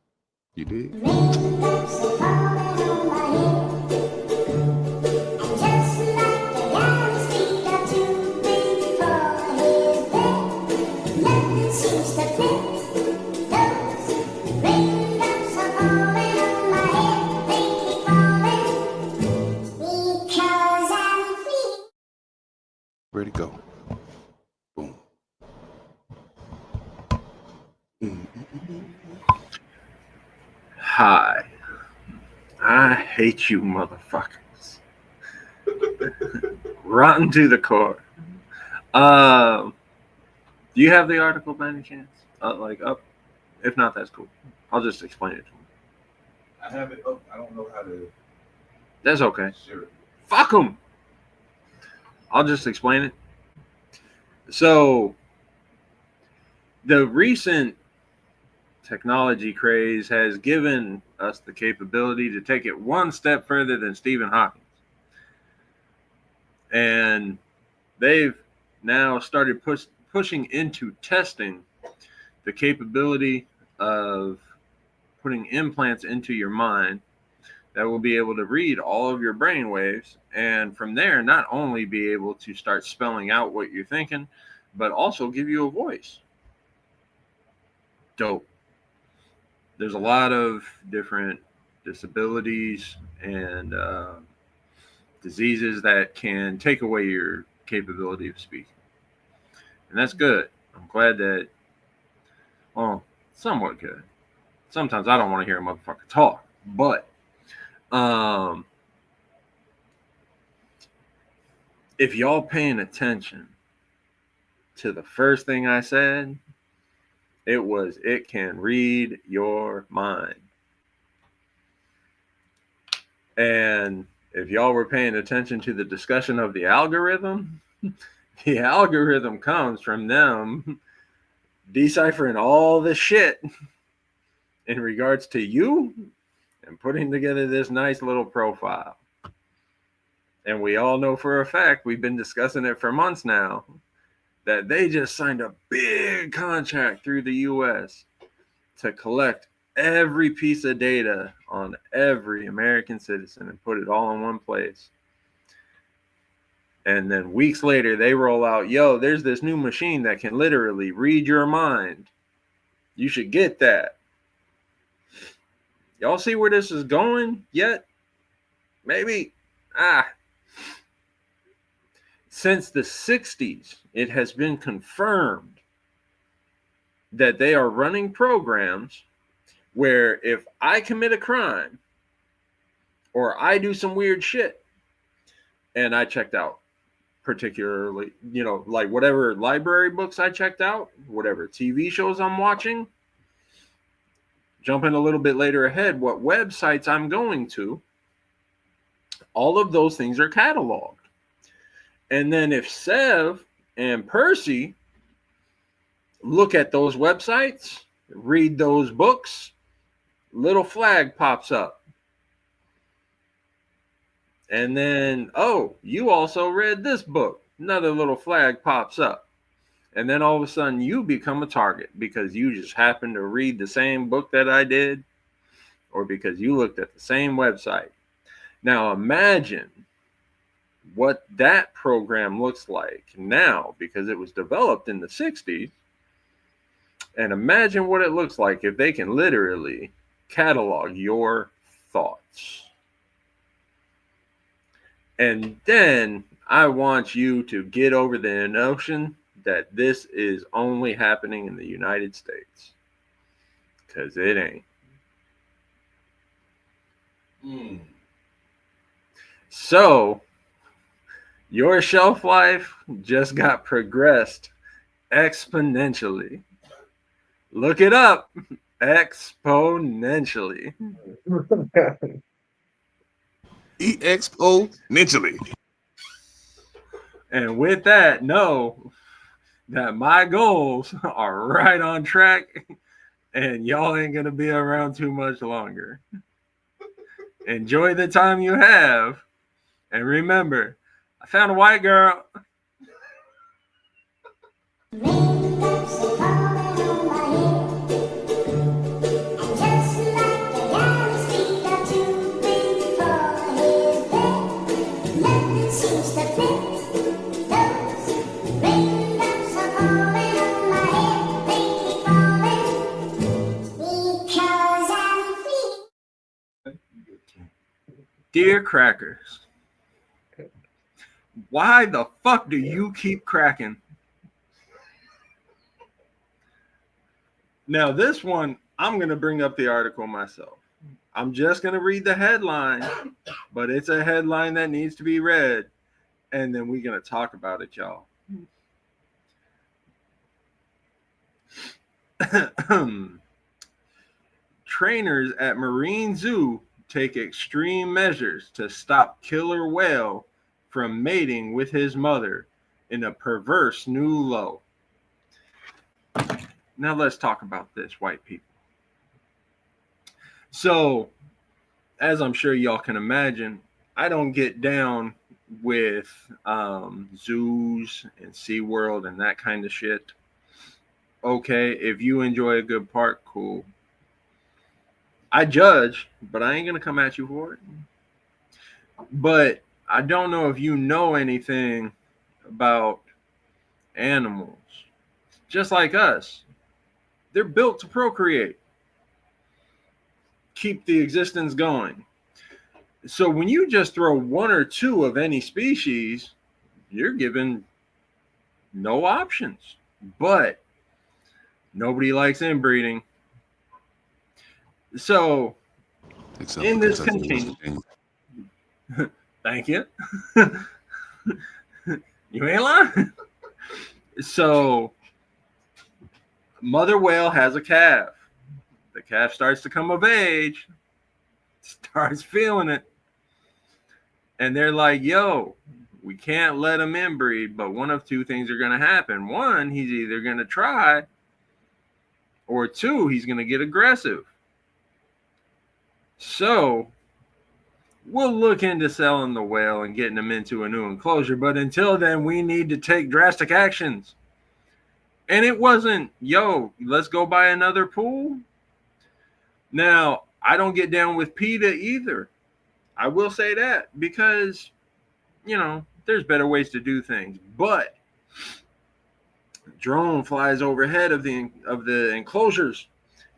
You did? Ready to go. Boom. Hi. I hate you motherfuckers. Rotten to the core. Do you have the article by any chance? Up? If not, that's cool. I'll just explain it to him. I have it up. I don't know how to. That's okay. Sure. Fuck them. I'll just explain it. So, the recent technology craze has given us the capability to take it one step further than Stephen Hawking. And they've now started pushing into testing the capability of putting implants into your mind that will be able to read all of your brain waves, and from there not only be able to start spelling out what you're thinking, but also give you a voice. Dope. There's a lot of different disabilities and diseases that can take away your capability of speaking, and that's good. I'm glad that, well, somewhat good. Sometimes I don't want to hear a motherfucker talk, but if y'all paying attention to the first thing I said, it can read your mind. And if y'all were paying attention to the discussion of the algorithm, The algorithm comes from them deciphering all the shit in regards to you and putting together this nice little profile. And we all know for a fact, we've been discussing it for months now, that they just signed a big contract through the US to collect every piece of data on every American citizen and put it all in one place. And then weeks later, they roll out, yo, there's this new machine that can literally read your mind. You should get that. Y'all see where this is going yet? Maybe. Since the 60s, it has been confirmed that they are running programs where if I commit a crime or I do some weird shit and I checked out, particularly, like whatever library books I checked out, whatever TV shows I'm watching, jumping a little bit later ahead, what websites I'm going to, all of those things are cataloged. And then if Sev and Percy look at those websites, read those books, little flag pops up. And then, oh, you also read this book. Another little flag pops up. And then all of a sudden you become a target because you just happen to read the same book that I did or because you looked at the same website. Now imagine what that program looks like now because it was developed in the 60s. And imagine what it looks like if they can literally catalog your thoughts. And then I want you to get over the notion that this is only happening in the United States. Because it ain't. So, your shelf life just got progressed exponentially. Look it up. Exponentially. Exponentially. And with that, know that my goals are right on track and y'all ain't going to be around too much longer. Enjoy the time you have. And remember, I found a white girl. Dear Crackers, why the fuck do you keep cracking? Now, this one, I'm going to bring up the article myself. I'm just going to read the headline, but it's a headline that needs to be read, and then we're going to talk about it, y'all. Trainers at Marine Zoo take extreme measures to stop killer whale from mating with his mother in a perverse new law. Now let's talk about this, white people. So, as I'm sure y'all can imagine, I don't get down with zoos and SeaWorld and that kind of shit. Okay, if you enjoy a good park, cool. I judge, but I ain't going to come at you for it. But I don't know if you know anything about animals. Just like us, they're built to procreate, keep the existence going. So when you just throw one or two of any species, you're given no options. But nobody likes inbreeding. So, in this container, thank you. You ain't lying. So, mother whale has a calf. The calf starts to come of age, starts feeling it. And they're like, yo, we can't let him inbreed, but one of two things are going to happen. One, he's either going to try, or two, he's going to get aggressive. So we'll look into selling the whale and getting him into a new enclosure. But until then, we need to take drastic actions. And it wasn't, yo, let's go buy another pool. Now, I don't get down with PETA either. I will say that because, you know, there's better ways to do things. But drone flies overhead of the enclosures,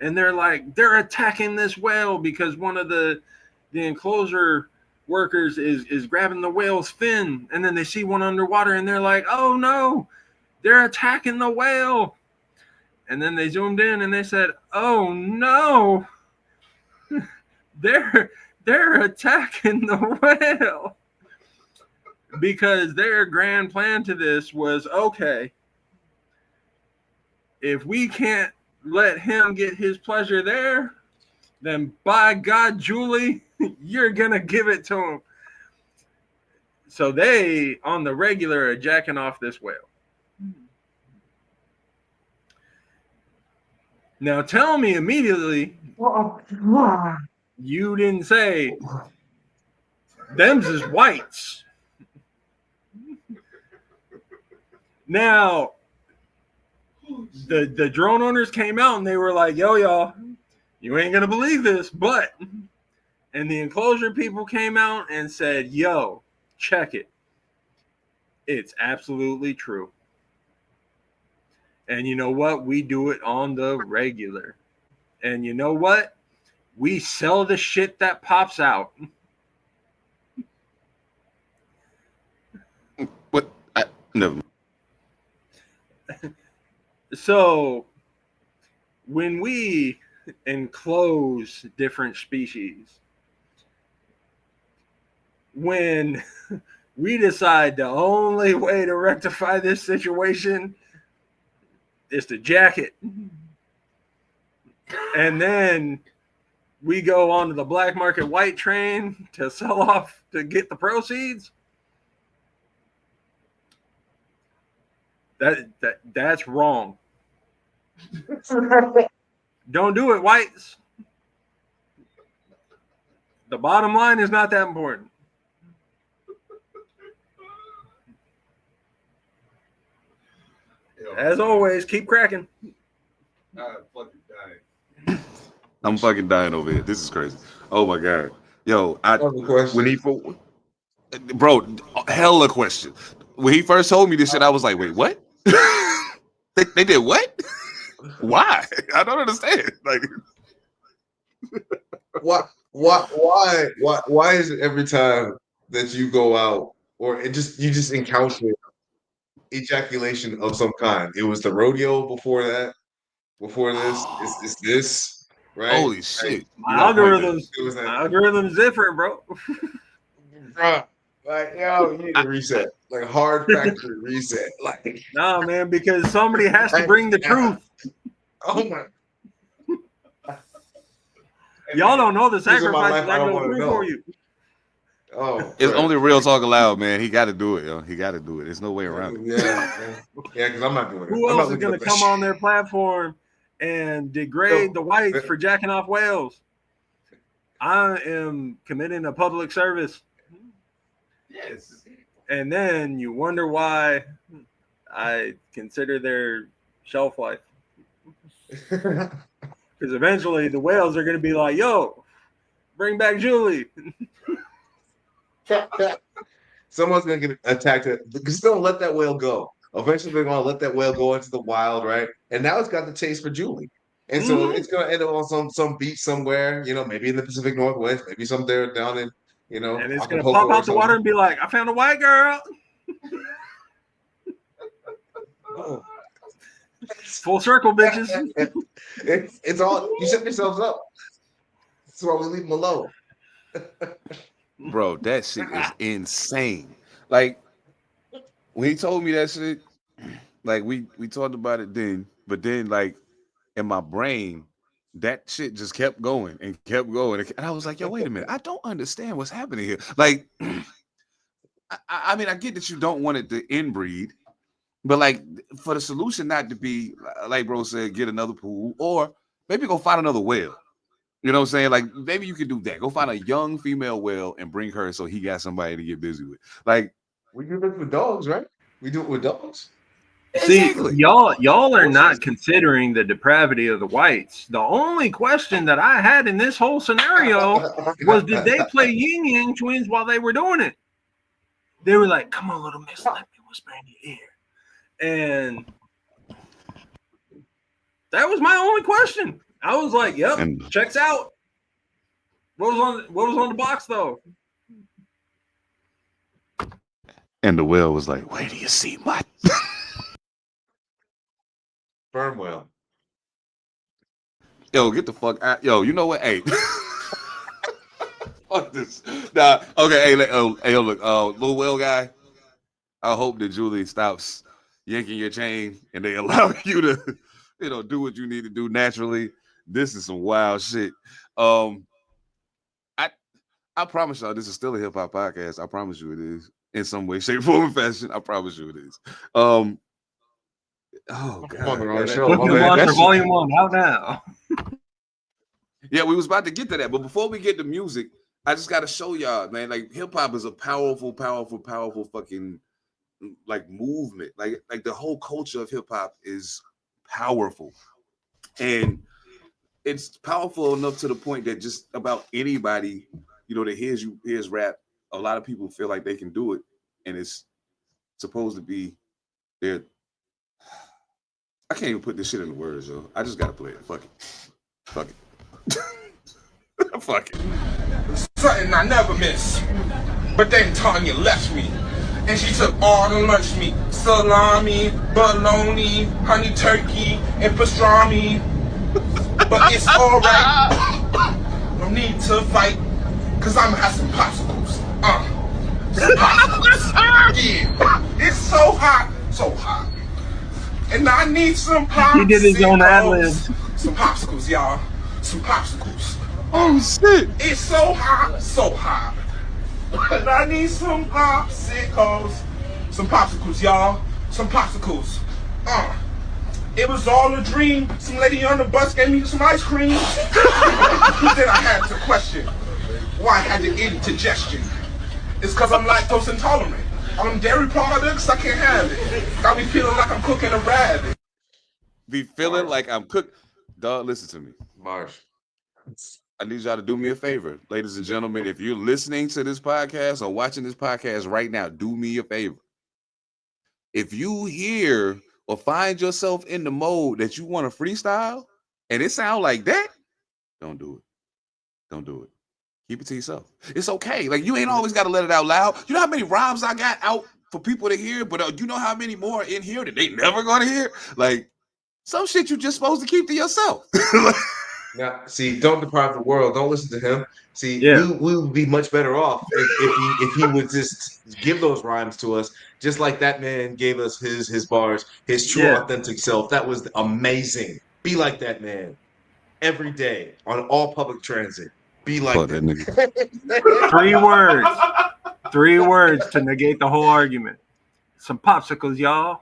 and they're attacking this whale because one of the enclosure workers is grabbing the whale's fin, and then they see one underwater, and they're like, oh no, they're attacking the whale. And then they zoomed in and they said, oh no, they're attacking the whale. Because their grand plan to this was, okay, if we can't let him get his pleasure there, then by God, Julie, you're going to give it to him. So they, on the regular, are jacking off this whale. Now tell me immediately, you didn't say, them's is whites. Now, the drone owners came out and they were like, yo, y'all, you ain't going to believe this, but, and the enclosure people came out and said, yo, check it. It's absolutely true. And you know what? We do it on the regular. And you know what? We sell the shit that pops out. What? Never. So when we enclose different species, when we decide the only way to rectify this situation is to jack it, and then we go onto the black market white train to sell off to get the proceeds, that's wrong. Don't do it, whites. The bottom line is not that important. As always, keep cracking. I'm fucking dying over here. This is crazy. Oh my God. Yo, when he, bro, hella question. When he first told me this shit, I was like, wait, what? they did what? Why? I don't understand. Like, why is it every time that you go out or you just encounter ejaculation of some kind? It was the rodeo before that. Before this, it's this, right? Holy shit! My algorithm's different, bro. Bro, like, yo, you need to reset, like a hard factory reset. Like, nah, man, because somebody has to bring the truth. Oh my! Y'all don't know the sacrifices I go through for you. Oh, it's only real talk allowed, man. He got to do it, yo. He got to do it. There's no way around it. Yeah, because I'm not doing it. Who else is going to come on their platform and degrade the whites for jacking off whales? I am committing a public service. Yes. And then you wonder why I consider their shelf life. Because eventually the whales are going to be like, yo, bring back Julie. Someone's going to get attacked because they're going to let that whale go. Eventually they're going to let that whale go into the wild, right? And now it's got the taste for Julie. And so it's going to end up on some beach somewhere, you know, maybe in the Pacific Northwest, maybe somewhere down in, you know. And it's going to pop out the water and be like, I found a white girl. Oh. Full circle, bitches. It's all, you set yourselves up. That's why we leave them alone. Bro, that shit is insane. Like, when he told me that shit, like, we talked about it then, but then, like, in my brain, that shit just kept going and kept going. And I was like, yo, wait a minute. I don't understand what's happening here. Like, I mean, I get that you don't want it to inbreed, but like for the solution not to be like bro said, get another pool, or maybe go find another whale. You know what I'm saying? Like maybe you could do that. Go find a young female whale and bring her so he got somebody to get busy with. Like we do this with dogs, right? We do it with dogs. See, y'all are not considering the depravity of the whites. The only question that I had in this whole scenario was, did they play yin yang twins while they were doing it? They were like, "Come on, little miss, let me whisper in your ear," and that was my only question. I was like, "Yep, checks out." What was on the box though? And the whale was like, "Where do you see my?" Sperm whale. Yo, get the fuck out. Yo, you know what? Hey. Fuck this. Nah, okay, hey, look, little whale guy. I hope that Julie stops yanking your chain and they allow you to, do what you need to do naturally. This is some wild shit. I promise y'all this is still a hip hop podcast. I promise you it is. In some way, shape, form, and fashion. I promise you it is. Oh God! Volume 1 out now. Yeah, we was about to get to that, but before we get to music, I just got to show y'all, man. Like hip hop is a powerful fucking like movement. Like the whole culture of hip hop is powerful, and it's powerful enough to the point that just about anybody, that hears rap, a lot of people feel like they can do it, and it's supposed to be their. I can't even put this shit into words, yo. I just gotta play it. Fuck it. Fuck it. Something I never miss. But then Tanya left me. And she took all the lunch meat. Salami, bologna, honey turkey, and pastrami. But it's alright. No need to fight. Cause I'ma have some popsicles. Some popsicles. Yeah. It's so hot. So hot. And I need some popsicles. He did his own ad-libs. Some popsicles, y'all. Some popsicles. Oh, shit. It's so hot, so hot. And I need some popsicles. Some popsicles, y'all. Some popsicles. It was all a dream. Some lady on the bus gave me some ice cream. Then I had to question why I had the indigestion. It's because I'm lactose intolerant. On dairy products, I can't have it. Got me feeling like I'm cooking a rabbit. Be feeling like I'm cooked. Dog, listen to me. Marsh. I need y'all to do me a favor. Ladies and gentlemen, if you're listening to this podcast or watching this podcast right now, do me a favor. If you hear or find yourself in the mode that you want to freestyle and it sound like that, don't do it. Don't do it. Keep it to yourself. It's okay. Like, you ain't always got to let it out loud. You know how many rhymes I got out for people to hear, but you know how many more in here that they never gonna hear? Like, some shit you just supposed to keep to yourself. Now, see, don't deprive the world. Don't listen to him. See, we would be much better off if he would just give those rhymes to us, just like that man gave us his bars, his true authentic self. That was amazing. Be like that man every day on all public transit. Be like that nigga. 3 words. 3 words to negate the whole argument. Some popsicles, y'all.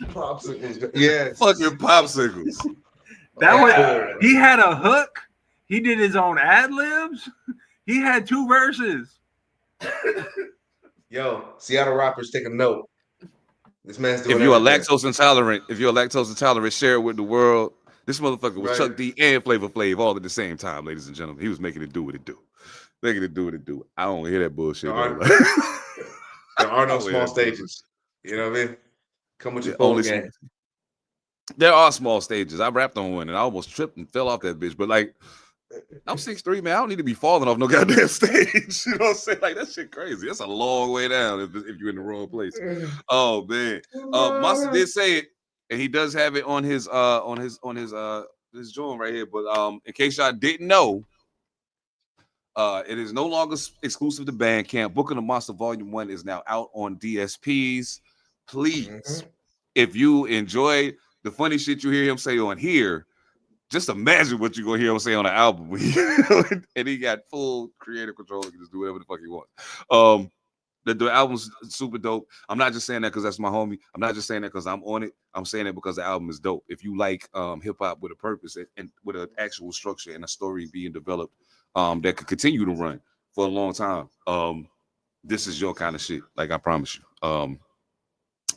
Popsicles. Yeah. Fucking popsicles. That was, he had a hook. He did his own ad-libs. He had 2 verses. Yo, Seattle rappers, take a note. This man's doing If you're everything. lactose intolerant, share it with the world. This motherfucker was Chuck D and Flavor Flav all at the same time, ladies and gentlemen. He was making it do what it do. Making it do what it do. I don't hear that bullshit. There are no small stages. You know what I mean? Come with your phone game. There are small stages. I rapped on one and I almost tripped and fell off that bitch. But like, I'm 6'3", man. I don't need to be falling off no goddamn stage. You know what I'm saying? Like, that shit crazy. That's a long way down if you're in the wrong place. Oh man. Monster did say it, and he does have it on his this joint right here. But in case y'all didn't know, it is no longer exclusive to Bandcamp. Book of the Monster Volume 1 is now out on DSPs. Please, if you enjoy the funny shit you hear him say on here, just imagine what you're gonna hear him say on the album. And he got full creative control. He can just do whatever the fuck he wants. The album's super dope. I'm not just saying that because that's my homie. I'm not just saying that because I'm on it. I'm saying it because the album is dope. If you like hip hop with a purpose and with an actual structure and a story being developed that could continue to run for a long time, this is your kind of shit. Like I promise you.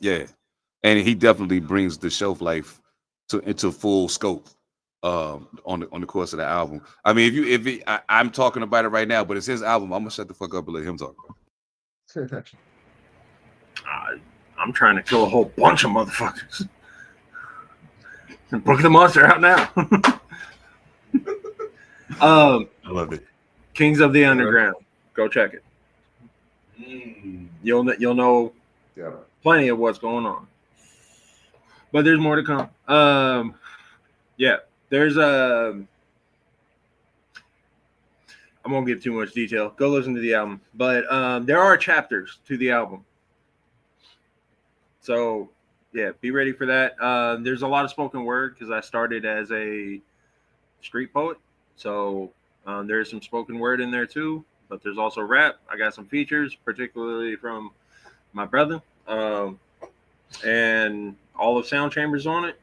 Yeah, and he definitely brings the shelf life into full scope on the course of the album. I mean, I'm talking about it right now, but it's his album. I'm gonna shut the fuck up and let him talk about it. I'm trying to kill a whole bunch of motherfuckers. Book the Monster out now. I love it. Kings of the Underground. Go check it. You'll know plenty of what's going on. But there's more to come. Yeah, there's I won't give too much detail. Go listen to the album. But there are chapters to the album. So, yeah, be ready for that. There's a lot of spoken word because I started as a street poet. So there's some spoken word in there too. But there's also rap. I got some features, particularly from my brother. And all of Sound Chambers on it.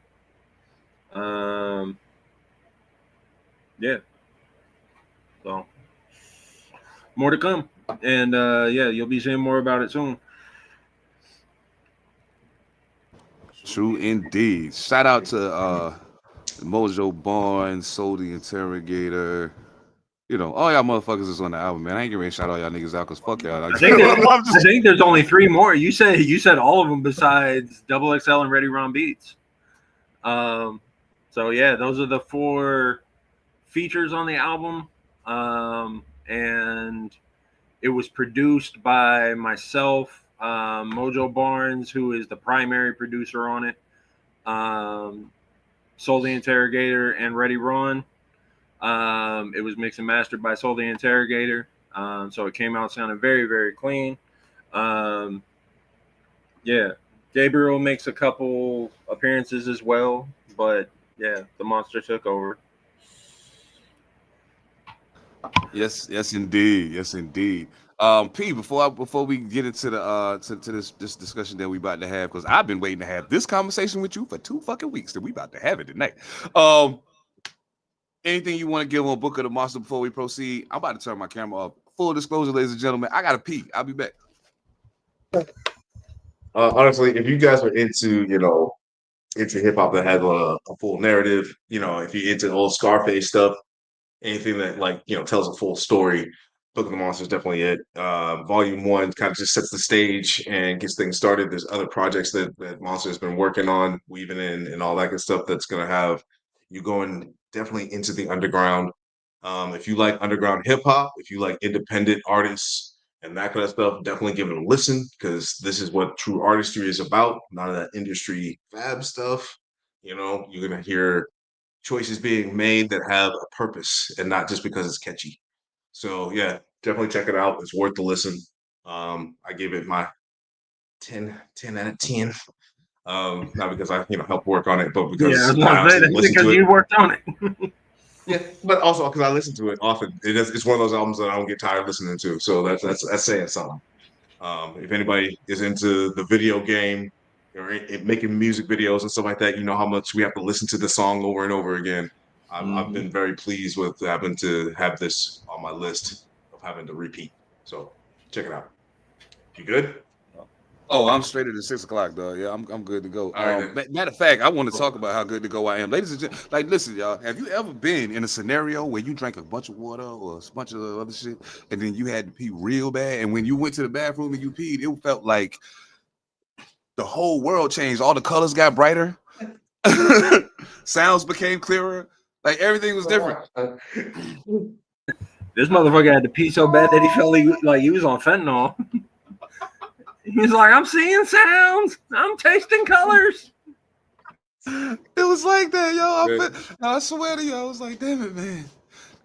Yeah. So more to come. And yeah, you'll be seeing more about it soon. True indeed. Shout out to Mojo Barnes, Soul the Interrogator. You know, all y'all motherfuckers is on the album, man. I ain't gonna ready to shout all y'all niggas out because fuck y'all. I think there's only 3 more. You said all of them besides Double XL and Ready Ron Beats. So yeah, those are the 4 features on the album. And it was produced by myself, Mojo Barnes, who is the primary producer on it, Soul the Interrogator, and Ready Ron. It was mixed and mastered by Soul the Interrogator. So it came out sounding very, very clean. Yeah, Gabriel makes a couple appearances as well, but yeah, the monster took over. Yes, indeed. Yes, indeed. P, before we get into the to this discussion that we about to have, because I've been waiting to have this conversation with you for 2 fucking weeks, and we about to have it tonight. Anything you want to give on Book of the Monster before we proceed? I'm about to turn my camera off. Full disclosure, ladies and gentlemen, I gotta pee. I'll be back. Honestly, if you guys are into hip hop that has a full narrative, if you're into old Scarface stuff, anything that tells a full story, Book of the Monster is definitely it. Volume 1 kind of just sets the stage and gets things started. There's other projects that Monster has been working on, weaving in and all that good stuff that's gonna have you going definitely into the underground. If you like underground hip hop, if you like independent artists and that kind of stuff, definitely give it a listen because this is what true artistry is about. None of that industry fab stuff. You're gonna hear choices being made that have a purpose and not just because it's catchy. So yeah, definitely check it out. It's worth the listen. I gave it my 10 out of 10. Not because I helped work on it, but because you worked on it. Yeah, but also because I listen to it often. It's one of those albums that I don't get tired of listening to. So that's saying something. If anybody is into the video game or making music videos and stuff like that, you know how much we have to listen to the song over and over again. I've been very pleased with having to have this on my list of having to repeat. So check it out. You good? Oh, I'm straight at the 6 o'clock, dog. Yeah, I'm good to go. All right, matter of fact, I want to talk about how good to go I am. Ladies and gentlemen, listen, y'all, have you ever been in a scenario where you drank a bunch of water or a bunch of other shit and then you had to pee real bad, and when you went to the bathroom and you peed, it felt like the whole world changed. All the colors got brighter. Sounds became clearer. Like everything was different. This motherfucker had to pee so bad that he felt like he was on fentanyl. He's like, I'm seeing sounds. I'm tasting colors. It was like that, yo. I swear to you, I was like, damn it, man.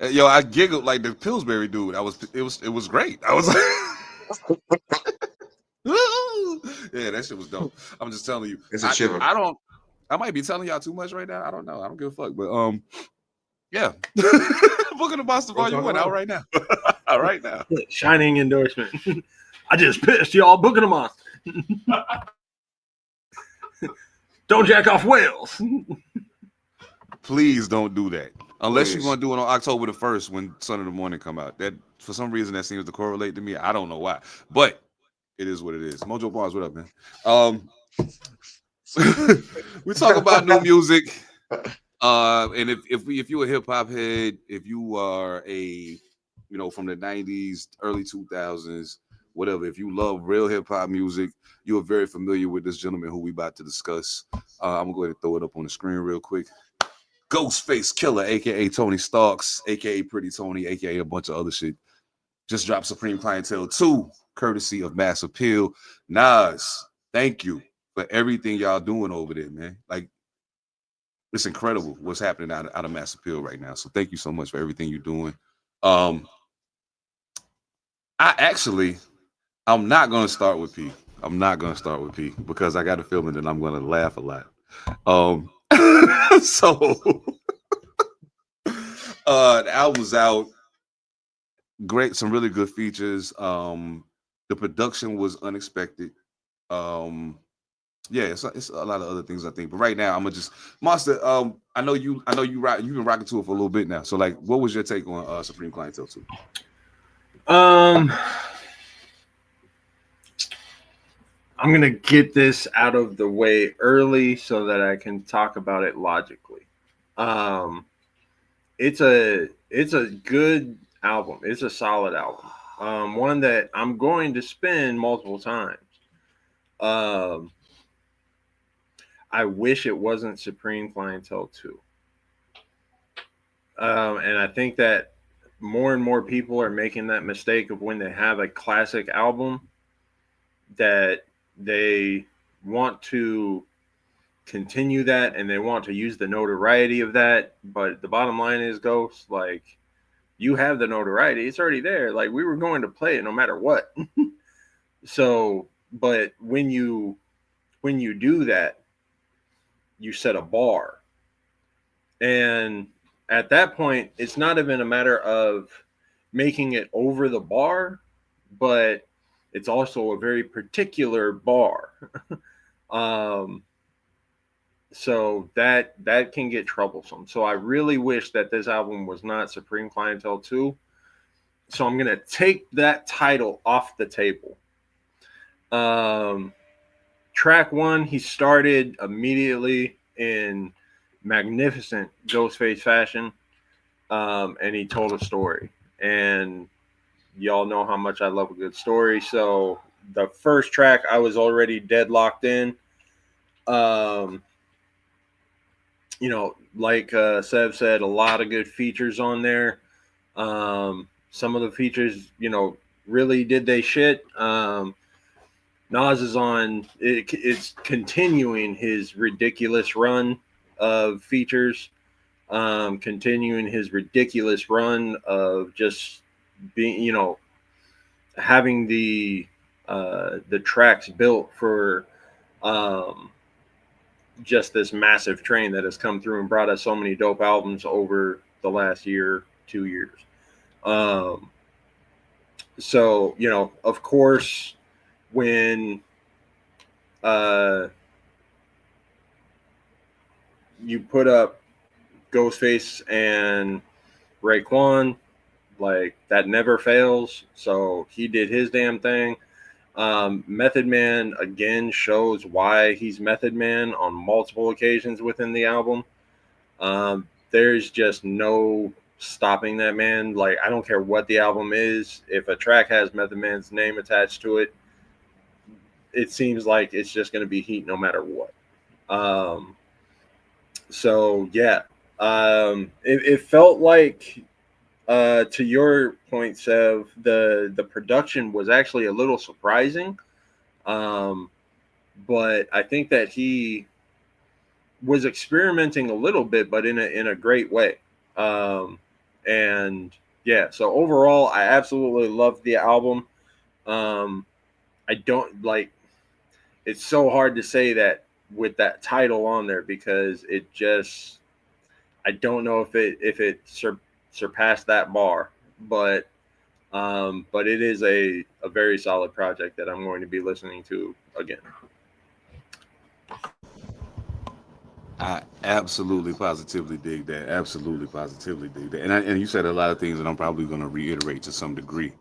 Yo, I giggled like the Pillsbury dude. It was great. I was like, yeah, that shit was dope. I'm just telling you. It's a shiver. I might be telling y'all too much right now. I don't know. I don't give a fuck. But Yeah. Book of the Monster Volume 1 out right now. All right now. Shining endorsement. I just pissed y'all. Book of the Monster. Don't jack off whales. Please don't do that. Unless Please. you're going to do it on October the 1st when Son of the Morning come out. That, for some reason, that seems to correlate to me. I don't know why. But it is what it is. Mojo Bars, what up, man? We talk about new music. And if you're a hip hop head, if you are from the 90s, early 2000s, whatever, if you love real hip hop music, you are very familiar with this gentleman who we about to discuss. I'm gonna go ahead and throw it up on the screen real quick. Ghostface Killah, aka Tony Starks, aka Pretty Tony, aka a bunch of other shit. Just dropped Supreme Clientele 2, courtesy of Mass Appeal. Nas, thank you for everything y'all doing over there, man. Like, it's incredible what's happening out of Mass Appeal right now. So thank you so much for everything you're doing. I'm not gonna start with P. I'm not gonna start with P because I got a feeling that I'm gonna laugh a lot. So the album's out. Great, some really good features. The production was unexpected. Yeah, it's a lot of other things I think, but right now I'm gonna just Monster. I know you've been rocking to it for a little bit now. So like, what was your take on Supreme Clientele 2? I'm gonna get this out of the way early so that I can talk about it logically. It's a good album. It's a solid album. One that I'm going to spin multiple times. I wish it wasn't Supreme Clientele 2. And I think that more and more people are making that mistake of when they have a classic album that they want to continue that and they want to use the notoriety of that. But the bottom line is, Ghost, like, you have the notoriety. It's already there. Like, we were going to play it no matter what. So, but when you do that, you set a bar. And at that point, it's not even a matter of making it over the bar, but it's also a very particular bar. So that can get troublesome. So I really wish that this album was not Supreme Clientele 2. So I'm going to take that title off the table. Track 1, he started immediately in magnificent Ghostface fashion, and he told a story. And y'all know how much I love a good story. So the first track, I was already deadlocked in. Like Sev said, a lot of good features on there. Some of the features, really did they shit. Nas is on, it's continuing his ridiculous run of features, continuing his ridiculous run of just being, having the tracks built for just this massive train that has come through and brought us so many dope albums over the last year, 2 years. So, of course, when you put up Ghostface and Raekwon, like, that never fails. So he did his damn thing. Method Man again shows why he's Method Man on multiple occasions within the album. There's just no stopping that man. Like, I don't care what the album is. If a track has Method Man's name attached to it, it seems like it's just going to be heat no matter what. So yeah, it felt like, to your point, Sev, the production was actually a little surprising. But I think that he was experimenting a little bit, but in a great way. And yeah, so overall, I absolutely loved the album. I don't like, it's so hard to say that with that title on there because it just, I don't know if it surpassed that bar, but it is a very solid project that I'm going to be listening to again. I absolutely positively dig that. Absolutely positively dig that. And you said a lot of things that I'm probably going to reiterate to some degree.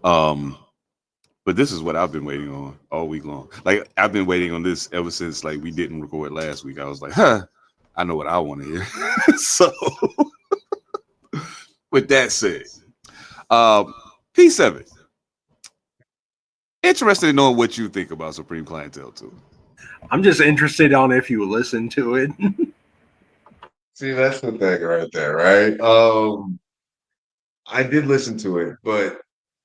But this is what I've been waiting on all week long. Like I've been waiting on this ever since like we didn't record last week. I was like, I know what I want to hear. So with that said, P7. Interested in knowing what you think about Supreme Clientele too. I'm just interested on if you listen to it. See, that's the thing right there, right? I did listen to it, but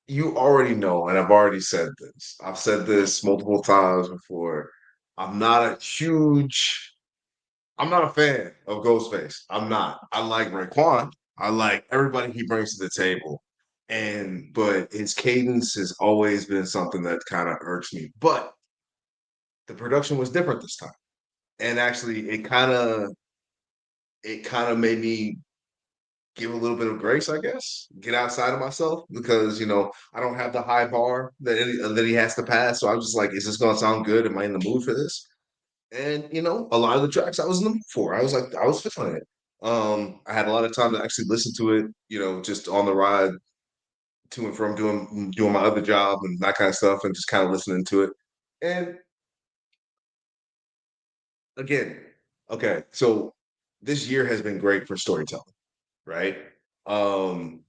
you already know, and I've already said this. I've said this multiple times before. I'm not a fan of Ghostface. I'm not. I like Raekwon. I like everybody he brings to the table. But his cadence has always been something that kind of irks me. But the production was different this time. And actually it kind of made me give a little bit of grace, I guess, get outside of myself because I don't have the high bar that he has to pass. So I was just like, is this gonna sound good? Am I in the mood for this? And a lot of the tracks I was in the mood for. I was like, I was feeling it. I had a lot of time to actually listen to it, just on the ride to and from doing my other job and that kind of stuff, and just kind of listening to it. And again, okay, so this year has been great for storytelling, right? Um,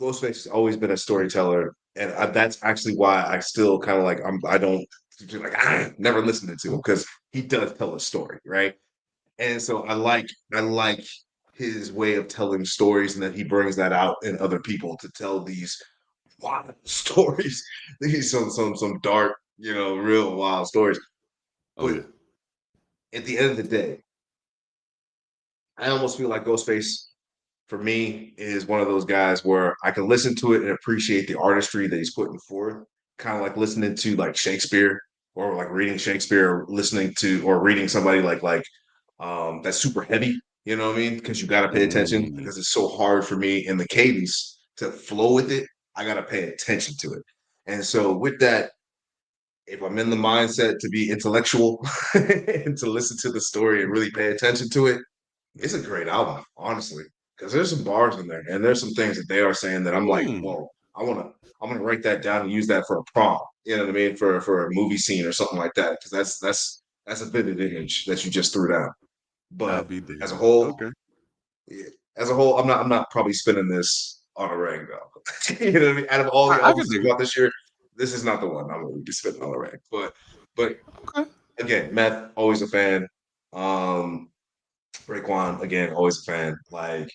Ghostface has always been a storyteller, and that's actually why I still kind of like I don't like I never listened to him because he does tell a story, right? And so I like his way of telling stories, and that he brings that out in other people to tell these wild stories, these some dark, real wild stories. Oh But yeah. at the end of the day, I almost feel like Ghostface for me is one of those guys where I can listen to it and appreciate the artistry that he's putting forth. Kind of like listening to like Shakespeare, or like reading Shakespeare, or listening to or reading somebody that's super heavy. You know what I mean? Because you got to pay attention Mm. because it's so hard for me in the cadence to flow with it. I got to pay attention to it. And so with that, if I'm in the mindset to be intellectual and to listen to the story and really pay attention to it, it's a great album, honestly, because there's some bars in there, and there's some things that they are saying that I'm like, Mm. whoa, I'm gonna write that down and use that for a prompt. You know what I mean? For a movie scene or something like that, because that's a vivid image that you just threw down. I'll But be as a damned. whole, Okay. yeah, I'm not probably spinning this on a rag though. You know what I mean? Out of all the I can albums that dig come it. out this year, this is not the one I'm gonna be spinning on a rag. But Okay. again, Matt, always a fan. Um, Raekwon, again, always a fan. Like,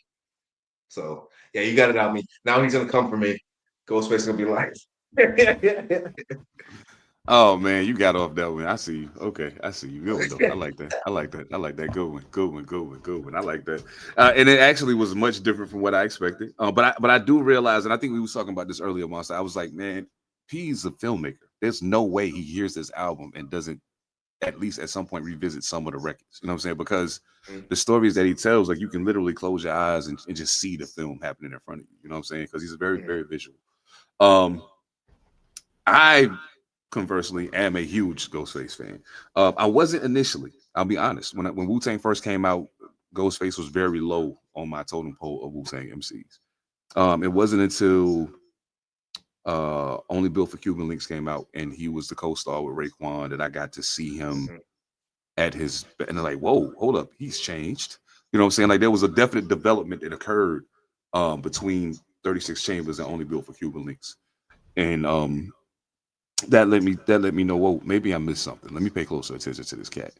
so yeah, you got it out me. Now he's gonna come for me. Ghostface is gonna be like, Oh man, you got off that one. I see you. Okay, I see you. Good one though. I like that. I like that. I like that. Good one. Good one. Good one. Good one. I like that. And it actually was much different from what I expected. But I do realize, and I think we was talking about this earlier, Monster. I was like, man, P's a filmmaker. There's no way he hears this album and doesn't at least at some point revisit some of the records. You know what I'm saying? Because the stories that he tells, like you can literally close your eyes and just see the film happening in front of you. You know what I'm saying? Because he's very, very visual. I conversely am a huge Ghostface fan. I wasn't initially. I'll be honest. When Wu-Tang first came out, Ghostface was very low on my totem pole of Wu-Tang MCs. It wasn't until Only Built for Cuban Links came out and he was the co-star with Raekwon that I got to see him at his, and they're like, whoa, hold up, he's changed. You know what I'm saying? Like there was a definite development that occurred between 36 Chambers and Only Built for Cuban Links. And that let me know, whoa, maybe I missed something. Let me pay closer attention to this cat.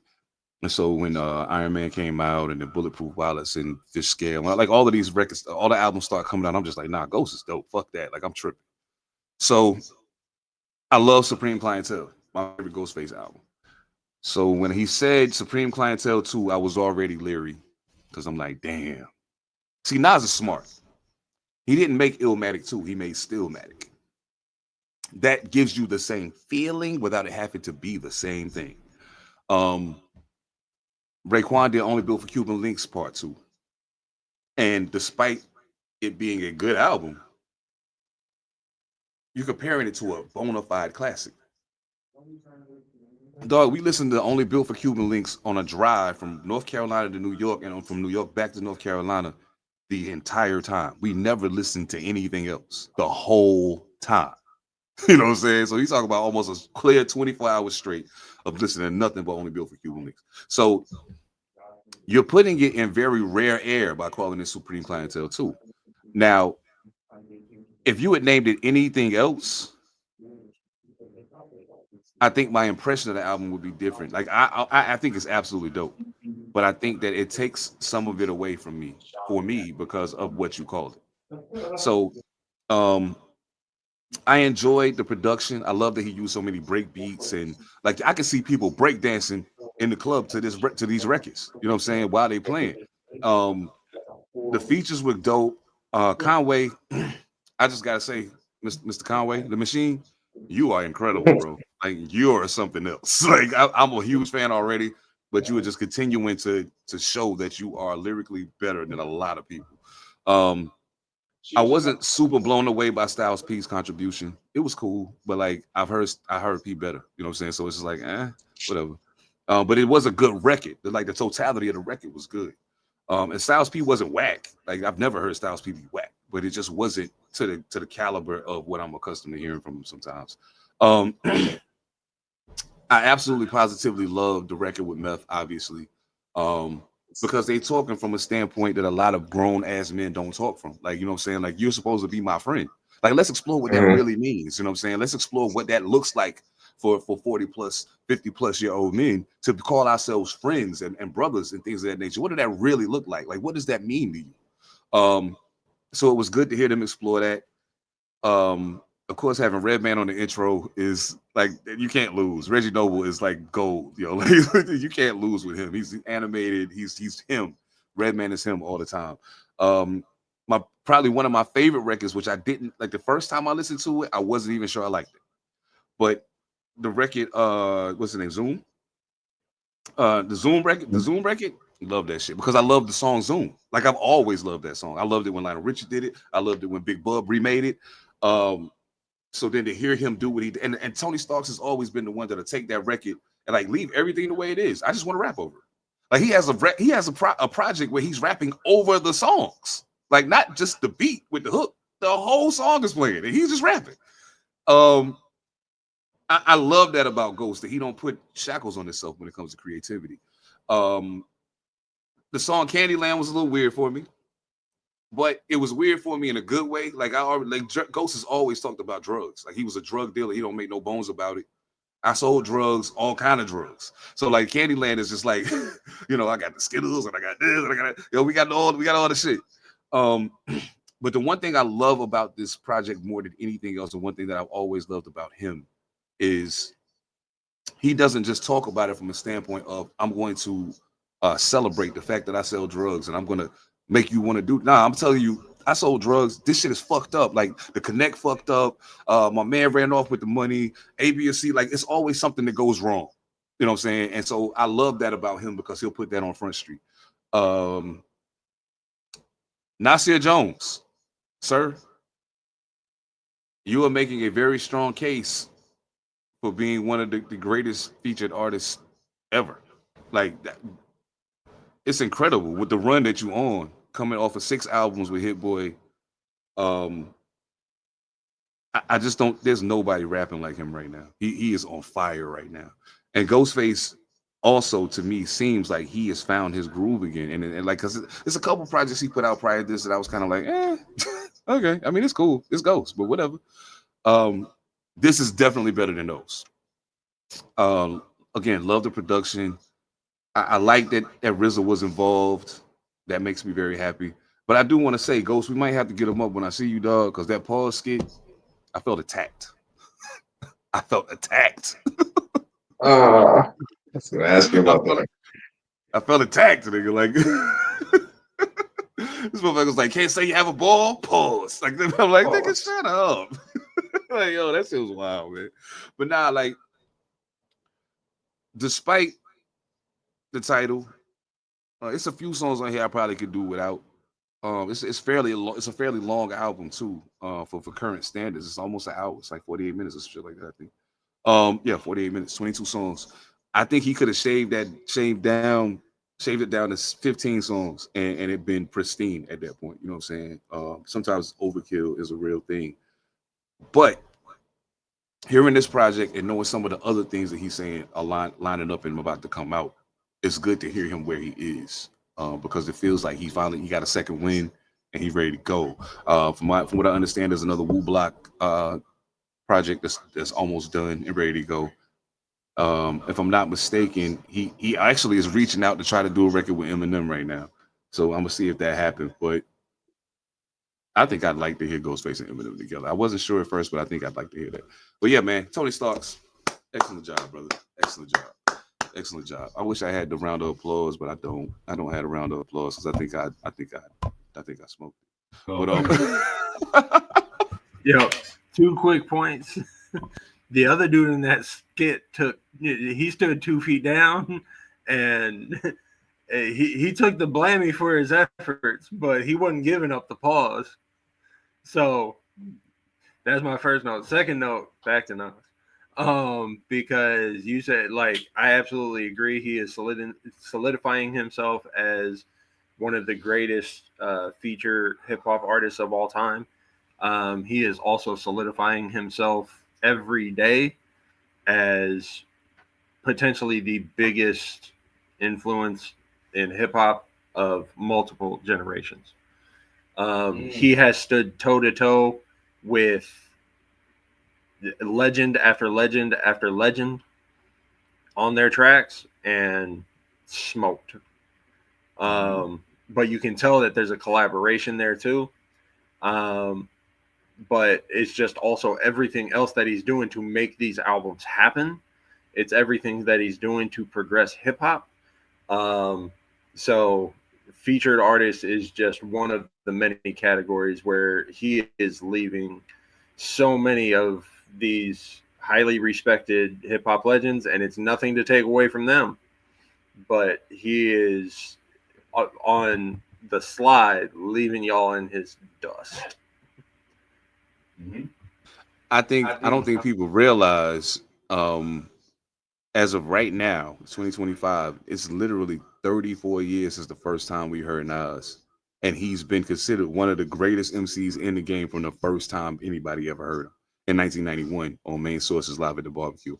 And so when Iron Man came out and the Bulletproof Violence and Fish Scale, like all of these records, all the albums start coming out, I'm just like, nah, Ghost is dope. Fuck that. Like I'm tripping. So I love Supreme Clientele, my favorite Ghostface album. So when he said Supreme Clientele 2, I was already leery because I'm like, damn. See, Nas is smart. He didn't make Illmatic 2, he made Stillmatic. That gives you the same feeling without it having to be the same thing. Raekwon did Only Built for Cuban Links Part 2. And despite it being a good album, you're comparing it to a bona fide classic. Dog, we listened to Only Built for Cuban Links on a drive from North Carolina to New York and from New York back to North Carolina the entire time. We never listened to anything else the whole time. You know what I'm saying? So he's talking about almost a clear 24 hours straight of listening to nothing but Only Built for Cuban Links. So you're putting it in very rare air by calling it Supreme Clientele too. Now, if you had named it anything else, I think my impression of the album would be different. Like I think it's absolutely dope, but I think that it takes some of it away from me for me because of what you called it. So, I enjoyed the production. I love that he used so many break beats and like I can see people break dancing in the club to these records. You know what I'm saying? While they playing. The features were dope. Conway, I just gotta say, Mr. Conway, the Machine, you are incredible, bro. Like you are something else. Like I'm a huge fan already, but you are just continuing to show that you are lyrically better than a lot of people. I wasn't super blown away by Styles P's contribution. It was cool, but like I heard P better. You know what I'm saying? So it's just like, whatever. But it was a good record. Like the totality of the record was good. And Styles P wasn't whack. Like I've never heard Styles P be whack, but it just wasn't to the caliber of what I'm accustomed to hearing from him sometimes. I absolutely positively love the record with Meth, obviously. Because they talking from a standpoint that a lot of grown ass men don't talk from. Like, you know what I'm saying? Like, you're supposed to be my friend. Like, let's explore what that really means. You know what I'm saying? Let's explore what that looks like for 40 plus, 50 plus year old men to call ourselves friends and brothers and things of that nature. What did that really look like? Like, what does that mean to you? So it was good to hear them explore that. Of course, having Redman on the intro is like you can't lose. Reggie Noble is like gold, yo. Like you can't lose with him. He's animated. He's him. Redman is him all the time. Probably one of my favorite records, which I didn't like the first time I listened to it, I wasn't even sure I liked it. But the record, what's the name? Zoom. The Zoom record, love that shit because I love the song Zoom. Like I've always loved that song. I loved it when Lionel Richie did it. I loved it when Big Bub remade it. So then to hear him do what he did, and Tony Starks has always been the one that'll take that record and like leave everything the way it is. I just want to rap over it. Like he has a project where he's rapping over the songs, like not just the beat with the hook. The whole song is playing and he's just rapping. I love that about Ghost, that he don't put shackles on himself when it comes to creativity. The song Candyland was a little weird for me, but it was weird for me in a good way. Like Ghost has always talked about drugs. Like he was a drug dealer. He don't make no bones about it. I sold drugs, all kind of drugs. So like Candyland is just like, you know, I got the Skittles and I got this and I got that. Yo, we got all the shit. But the one thing I love about this project more than anything else, and one thing that I've always loved about him is he doesn't just talk about it from a standpoint of I'm going to celebrate the fact that I sell drugs and I'm going to make you want to do. Nah, I'm telling you, I sold drugs. This shit is fucked up. Like the connect fucked up. My man ran off with the money. A, B, or C. Like it's always something that goes wrong. You know what I'm saying? And so I love that about him because he'll put that on Front Street. Nasir Jones, sir, you are making a very strong case for being one of the greatest featured artists ever. Like that, it's incredible with the run that you on, coming off of 6 albums with Hit Boy. I just don't. There's nobody rapping like him right now. He is on fire right now. And Ghostface also, to me, seems like he has found his groove again. And like, cause there's a couple projects he put out prior to this that I was kind of like, okay. I mean, it's cool. It's Ghost, but whatever. This is definitely better than those. Again, love the production. I like that RZA was involved. That makes me very happy. But I do want to say, Ghost, we might have to get him up when I see you, dog, because that pause skit, I felt attacked. I felt attacked. That's what I asked you about that. I felt attacked, nigga. Like this motherfucker's like, can't say you have a ball? Pause. Like I'm like, nigga, shut up. Like, yo, that shit was wild, man. But now, like, despite the title, It's a few songs on here I probably could do without. It's it's a fairly long album too. For current standards, it's almost an hour. It's like 48 minutes or shit like that. I think. Yeah, 48 minutes, 22 songs. I think he could have shaved it down to 15 songs, and it been pristine at that point. You know what I'm saying? Sometimes overkill is a real thing, but hearing this project and knowing some of the other things that he's saying are lining up and about to come out, it's good to hear him where he is, because it feels like he got a second win and he's ready to go. From what I understand, there's another Wu Block project that's almost done and ready to go. If I'm not mistaken, he actually is reaching out to try to do a record with Eminem right now. So I'm gonna see if that happens. But I think I'd like to hear Ghostface and Eminem together. I wasn't sure at first, but I think I'd like to hear that. But yeah, man, Tony Starks, excellent job, brother. Excellent job. Excellent job. I wish I had the round of applause, but I don't. I don't have a round of applause because I think I smoked it. But Yo, 2 quick points. The other dude in that skit stood 2 feet down, and he took the blaming for his efforts, but he wasn't giving up the pause. So that's my first note. Second note, back to Nas. Because you said, like, I absolutely agree. He is solidifying himself as one of the greatest feature hip hop artists of all time. He is also solidifying himself every day as potentially the biggest influence in hip hop of multiple generations. He has stood toe to toe with legend after legend after legend on their tracks and smoked. But you can tell that there's a collaboration there too. But it's just also everything else that he's doing to make these albums happen. It's everything that he's doing to progress hip hop. So featured artist is just one of the many categories where he is leaving so many of these highly respected hip hop legends, and it's nothing to take away from them, but he is on the slide, leaving y'all in his dust. I don't think people realize, as of right now, 2025, it's literally 34 years since the first time we heard Nas, and he's been considered one of the greatest MCs in the game from the first time anybody ever heard him in 1991 on Main Source's Live at the Barbecue.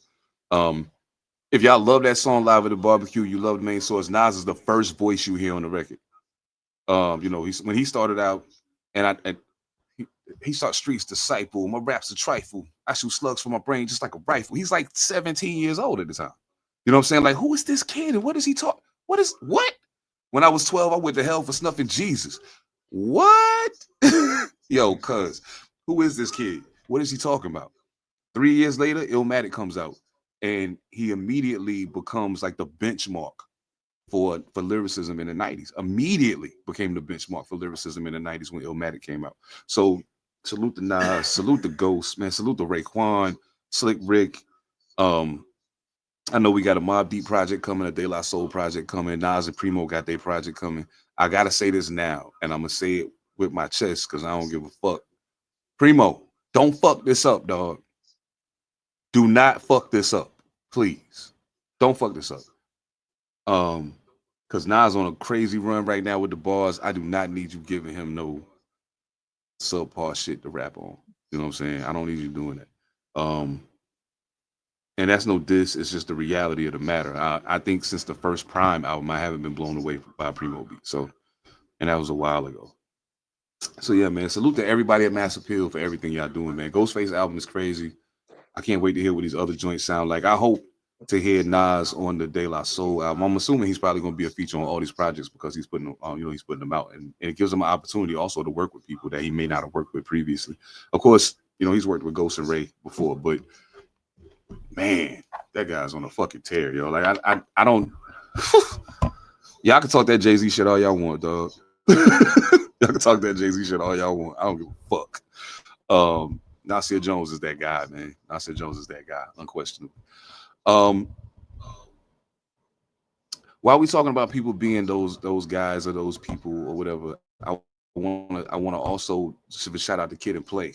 If y'all love that song Live at the Barbecue, you love Main Source. Nas is the first voice you hear on the record. When he started out, and he started Streets Disciple, my rap's a trifle. I shoot slugs from my brain just like a rifle. He's like 17 years old at the time. You know what I'm saying? Like, who is this kid and what is he talk? What? When I was 12, I went to hell for snuffing Jesus. What? Yo, cuz, who is this kid? What is he talking about? 3 years later, Illmatic comes out, and he immediately becomes like the benchmark for lyricism in the 90s. Immediately became the benchmark for lyricism in the 90s when Illmatic came out. So salute the Nas, salute the Ghost, man, salute the Raekwon, Slick Rick. I know we got a Mobb Deep project coming, a De La Soul project coming. Nas and Primo got their project coming. I gotta say this now, and I'm gonna say it with my chest because I don't give a fuck. Primo, don't fuck this up, dog. Do not fuck this up, please. Don't fuck this up. Because Nas on a crazy run right now with the bars. I do not need you giving him no subpar shit to rap on. You know what I'm saying? I don't need you doing that. And that's no diss. It's just the reality of the matter. I think since the first Prime album, I haven't been blown away by a Primo beat. So, and that was a while ago. So yeah, man. Salute to everybody at Mass Appeal for everything y'all doing, man. Ghostface album is crazy. I can't wait to hear what these other joints sound like. I hope to hear Nas on the De La Soul album. I'm assuming he's probably going to be a feature on all these projects because he's putting them out, and it gives him an opportunity also to work with people that he may not have worked with previously. Of course, he's worked with Ghost and Ray before, but man, that guy's on a fucking tear, yo. Like I don't. Y'all can talk that Jay-Z shit all y'all want, dog. Y'all can talk that Jay-Z shit all y'all want. I don't give a fuck. Nasir Jones is that guy, man. Nasir Jones is that guy, unquestionably. while we talking about people being those guys or those people or whatever, I wanna also give a shout out to Kid and Play.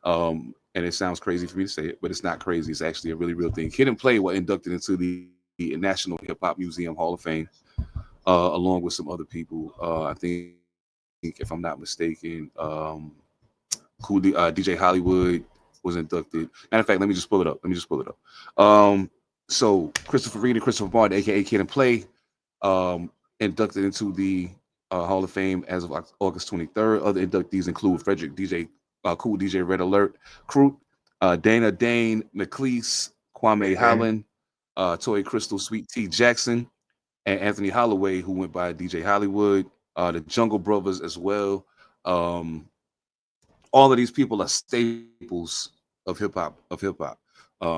And it sounds crazy for me to say it, but it's not crazy. It's actually a really real thing. Kid and Play were inducted into the National Hip Hop Museum Hall of Fame, along with some other people. I think, if I'm not mistaken, DJ Hollywood was inducted. Matter of fact, let me just pull it up. So Christopher Reed and Christopher Bond, aka Kid and Play, inducted into the Hall of Fame as of August 23rd. Other inductees include Frederick DJ, Cool DJ Red Alert, Crew, Dana Dane, McLeese, Kwame Holland, Toy Crystal, Sweet T Jackson, and Anthony Holloway, who went by DJ Hollywood, the Jungle Brothers as well. All of these people are staples of hip hop.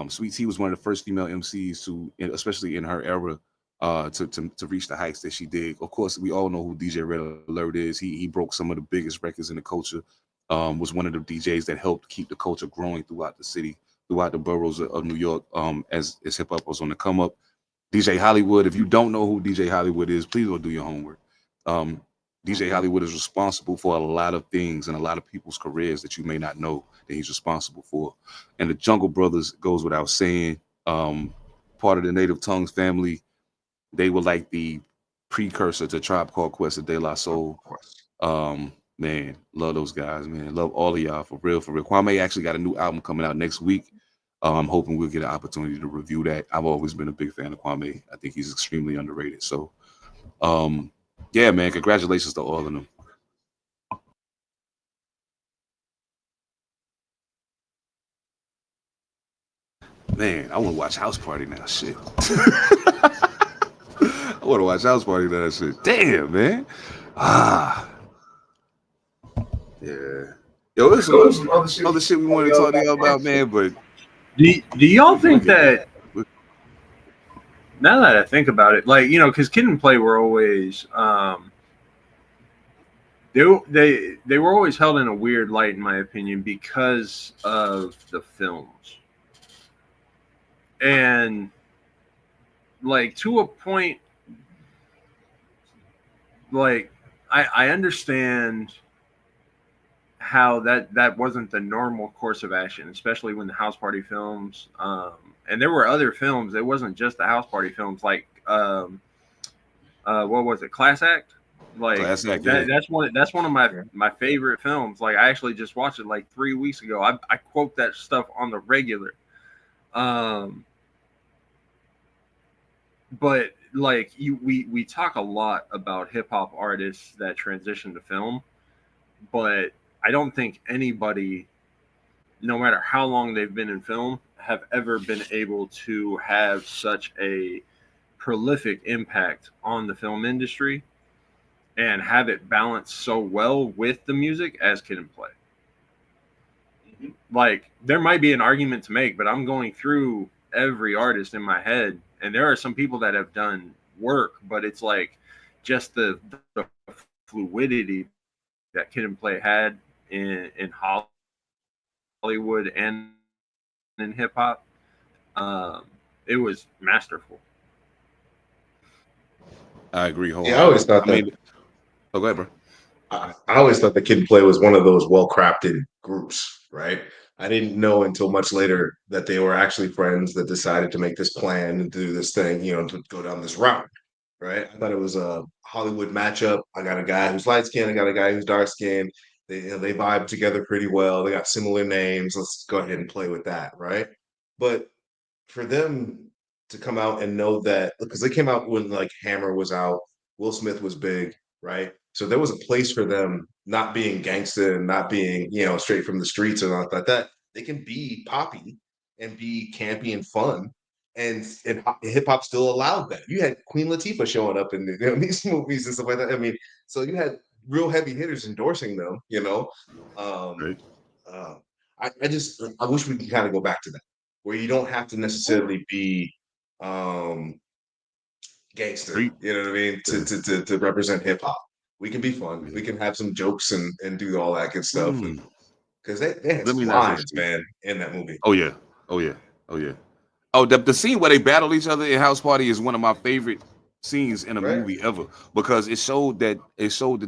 Sweet T was one of the first female MCs to, especially in her era, to reach the heights that she did. Of course, we all know who DJ Red Alert is. He broke some of the biggest records in the culture. Was one of the DJs that helped keep the culture growing throughout the city, throughout the boroughs of New York, as hip hop was on the come up. DJ Hollywood, if you don't know who DJ Hollywood is, please go do your homework. DJ Hollywood is responsible for a lot of things and a lot of people's careers that you may not know that he's responsible for. And the Jungle Brothers goes without saying, part of the Native Tongues family. They were like the precursor to Tribe Called Quest and De La Soul. Man, love those guys, man. Love all of y'all, for real, for real. Kwame actually got a new album coming out next week. I'm hoping we'll get an opportunity to review that. I've always been a big fan of Kwame. I think he's extremely underrated. So, yeah, man, congratulations to all of them. Man, I want to watch House Party now. Shit. I want to watch House Party now. Shit. Damn, man. Yeah. Yo, there's some other shit we want to talk to y'all about, man, but do y'all think that, now that I think about it, like, you know, because Kid and Play were always they were always held in a weird light, in my opinion, because of the films. And like, to a point, like, I understand how that wasn't the normal course of action, especially when the House Party films, and there were other films. It wasn't just the House Party films, like what was it, Class Act? Like Class Act, yeah. That's one of my favorite films. Like, I actually just watched it like 3 weeks ago. I quote that stuff on the regular. But like, we talk a lot about hip hop artists that transition to film, but I don't think anybody, no matter how long they've been in film, have ever been able to have such a prolific impact on the film industry and have it balanced so well with the music as Kid and Play. Like, there might be an argument to make, but I'm going through every artist in my head, and there are some people that have done work, but it's like just the fluidity that Kid and Play had in Hollywood and in hip hop. It was masterful. I agree. Yeah, I always thought that. Oh, go ahead, bro. I always thought the Kid and Play was one of those well-crafted groups, right? I didn't know until much later that they were actually friends that decided to make this plan and do this thing, you know, to go down this route, right? I thought it was a Hollywood matchup. I got a guy who's light-skinned, I got a guy who's dark-skinned. They vibe together pretty well. They got similar names. Let's go ahead and play with that, right? But for them to come out and know that, because they came out when like Hammer was out, Will Smith was big, right? So there was a place for them, not being gangster and not being, you know, straight from the streets or not like that. They can be poppy and be campy and fun, and hip hop still allowed that. You had Queen Latifah showing up in these movies and stuff like that. I mean, so you had real heavy hitters endorsing them, you know. Right. I wish we could kind of go back to that, where you don't have to necessarily be gangster, you know what I mean, to represent hip hop. We can be fun. We can have some jokes and do all that good stuff. Because they had some lines, man, in that movie. Oh yeah. Oh, the scene where they battle each other in House Party is one of my favorite scenes in a movie ever, because it showed that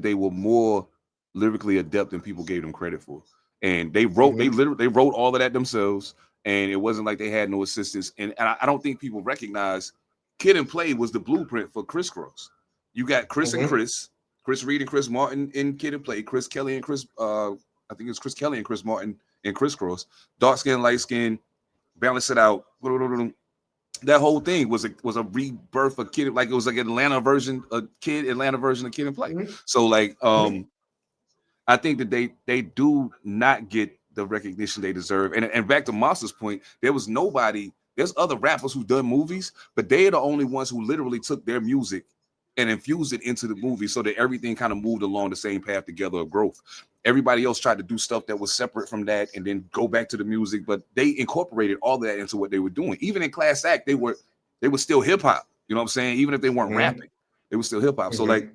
they were more lyrically adept than people gave them credit for. And they wrote they wrote all of that themselves, and it wasn't like they had no assistance. And I don't think people recognize Kid and Play was the blueprint for Crisscross. You got Chris and Chris Reed and Chris Martin in Kid and Play, Chris Kelly and Chris I think it's Chris Kelly and Chris Martin in Crisscross, dark skin, light skin, balance it out. That whole thing was a rebirth of Kid, like it was like an Atlanta version of Kid and Play. So like I think that they do not get the recognition they deserve. And back to Monster's point, there's other rappers who done movies, but they are the only ones who literally took their music and infused it into the movie so that everything kind of moved along the same path together of growth. Everybody else tried to do stuff that was separate from that and then go back to the music, but they incorporated all that into what they were doing. Even in Class Act, they were still hip hop. You know what I'm saying? Even if they weren't rapping, they were still hip hop. So like,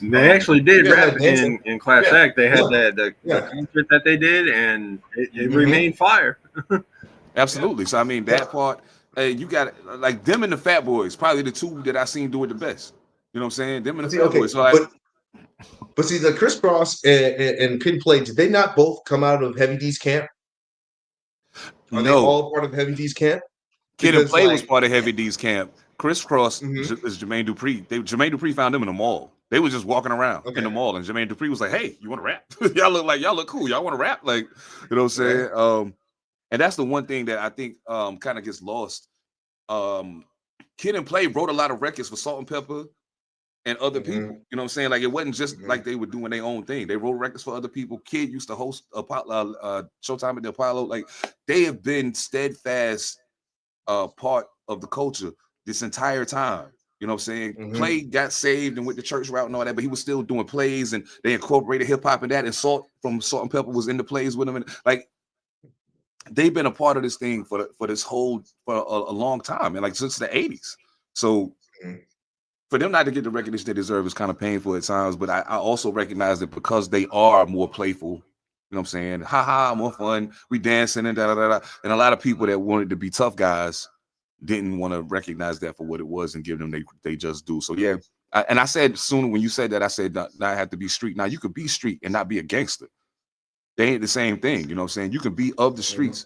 they actually did rap in Class Act. They had the concert that they did, and it remained fire. Absolutely. So I mean, that part, you got like them and the Fat Boys, probably the two that I seen do it the best. You know what I'm saying? Them and the Fat Boys. So but see, the Crisscross and Kid and Play, did they not both come out of Heavy D's camp? Are they all part of Heavy D's camp? Kid and Play was part of Heavy D's camp. Crisscross is Jermaine Dupri. Jermaine Dupri found them in the mall. They was just walking around in the mall, and Jermaine Dupri was like, "Hey, you want to rap? y'all look cool. Y'all want to rap? Like, you know what I'm saying?" And that's the one thing that I think kind of gets lost. Kid and Play wrote a lot of records for Salt and Pepper and other people. You know what I'm saying? Like, it wasn't just like they were doing their own thing. They wrote records for other people. Kid used to host Showtime at the Apollo. Like, they have been steadfast part of the culture this entire time. You know what I'm saying? Play got saved and went the church route and all that, but he was still doing plays, and they incorporated hip hop in that. And Salt from Salt and Pepper was in the plays with him, and like, they've been a part of this thing for a long time, and like since the 80s. So for them not to get the recognition they deserve is kind of painful at times. But I also recognize that because they are more playful, you know what I'm saying? Ha, more fun. We dancing and da. And a lot of people that wanted to be tough guys didn't want to recognize that for what it was and give them they just do. So yeah, I said sooner when you said that, I said not have to be street. Now you could be street and not be a gangster. They ain't the same thing, you know what I'm saying? You can be of the streets,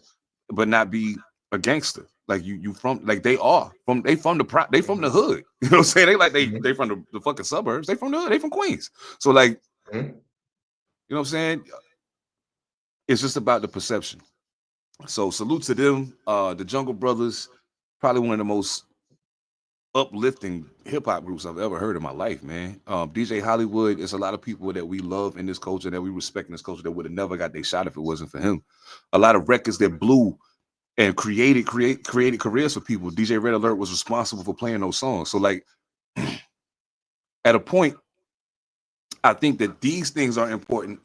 but not be a gangster. Like you from like they from the hood. You know what I'm saying? They from the fucking suburbs. They from the hood. They from Queens. So like, you know what I'm saying? It's just about the perception. So salute to them. The Jungle Brothers, probably one of the most uplifting hip hop groups I've ever heard in my life, man. DJ Hollywood, there's a lot of people that we love in this culture, that we respect in this culture, that would have never got their shot if it wasn't for him. A lot of records that blew and created careers for people. DJ Red Alert was responsible for playing those songs. So like, at a point, I think that these things are important,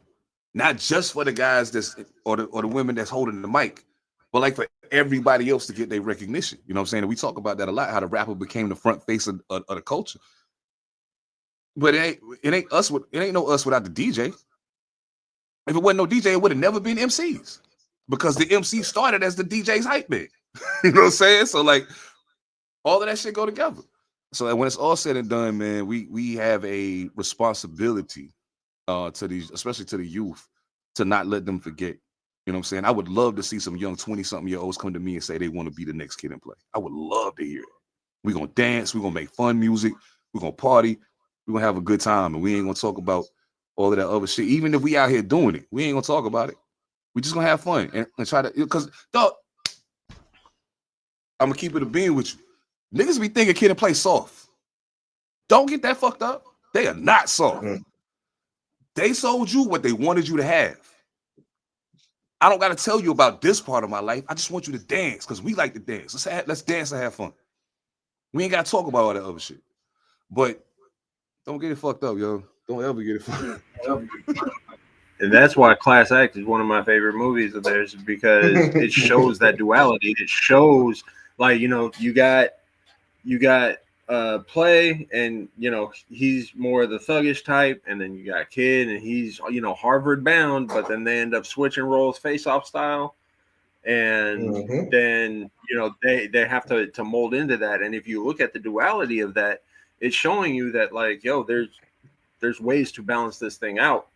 not just for the guys or the women that's holding the mic, but like for everybody else to get their recognition. You know what I'm saying? And we talk about that a lot, how the rapper became the front face of the culture. But it ain't no us without the DJ. If it wasn't no DJ, it would have never been MCs, because the MC started as the DJ's hype man. You know what I'm saying? So like, all of that shit go together. So when it's all said and done, man, we have a responsibility to these, especially to the youth, to not let them forget. You know what I'm saying? I would love to see some young 20-something-year-olds come to me and say they want to be the next Kid and Play. I would love to hear it. We're going to dance. We're going to make fun music. We're going to party. We're going to have a good time. And we ain't going to talk about all of that other shit. Even if we out here doing it, we ain't going to talk about it. We just going to have fun and try to, because, dog, I'm going to keep it a bean with you. Niggas be thinking Kid and Play soft. Don't get that fucked up. They are not soft. They sold you what they wanted you to have. I don't got to tell you about this part of my life. I just want you to dance, because we like to dance. Let's dance and have fun. We ain't got to talk about all that other shit. But don't get it fucked up, yo. Don't ever get it fucked up. And that's why Class Act is one of my favorite movies of theirs, because it shows that duality. It shows, like, you know, you got Play, and you know, he's more the thuggish type, and then you got Kid, and he's, you know, Harvard bound, but then they end up switching roles, face off style, and then they have to mold into that. And if you look at the duality of that, it's showing you that like, yo, there's ways to balance this thing out.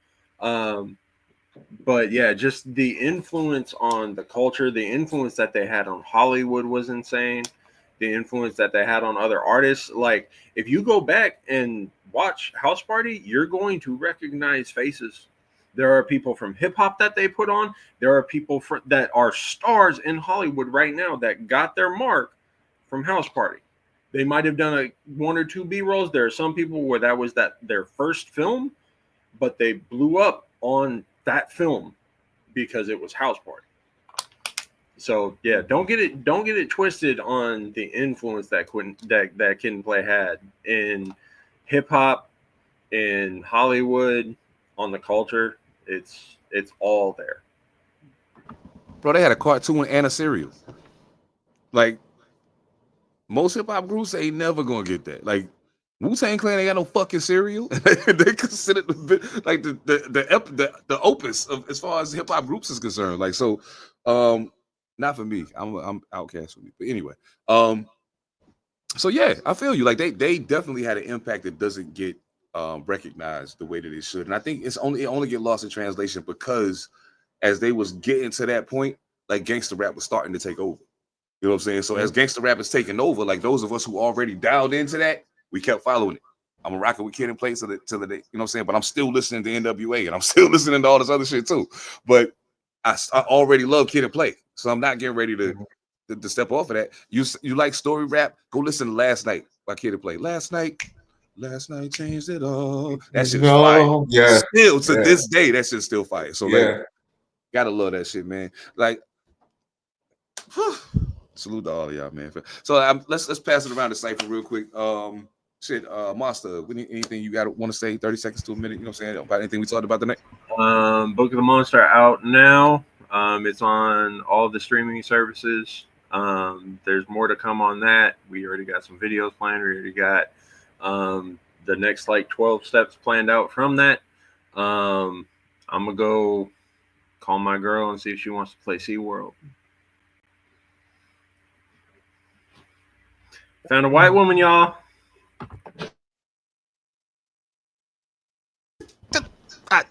But yeah, just the influence on the culture, the influence that they had on Hollywood was insane. The influence that they had on other artists. Like, if you go back and watch House Party, you're going to recognize faces. There are people from hip hop that they put on. There are people that are stars in Hollywood right now that got their mark from House Party. They might have done one or two B-rolls. There are some people where that was their first film, but they blew up on that film because it was House Party. So yeah, don't get it twisted on the influence that Kid and Play had in hip hop, in Hollywood, on the culture. It's all there. Bro, they had a cartoon and a cereal. Like, most hip hop groups ain't never gonna get that. Like, Wu-Tang Clan ain't got no fucking cereal. They considered like the opus of as far as hip hop groups is concerned. Like, so not for me. I'm outcast for me. But anyway, so yeah, I feel you. Like they definitely had an impact that doesn't get recognized the way that it should. And I think it only get lost in translation because as they was getting to that point, like gangster rap was starting to take over. You know what I'm saying? So as gangster rap is taking over, like those of us who already dialed into that, we kept following it. I'm rocking with Kid and Play till the day, you know what I'm saying? But I'm still listening to NWA and I'm still listening to all this other shit too. But I already love Kid and Play. So I'm not getting ready to step off of that. You like story rap? Go listen to Last Night by Kid and Play. Last night changed it all. That shit's fire. Yeah. Still to this day, that shit's still fire. So yeah, like, gotta love that shit, man. Like, salute to all of y'all, man. So let's pass it around the cypher real quick. Monster, anything you want to say? 30 seconds to a minute. You know what I'm saying about anything we talked about tonight? Book of the Monster out now. It's on all the streaming services. There's more to come on that. We already got some videos planned. We already got the next like 12 steps planned out from that. I'm gonna go call my girl and see if she wants to play SeaWorld. Found a white woman, y'all. I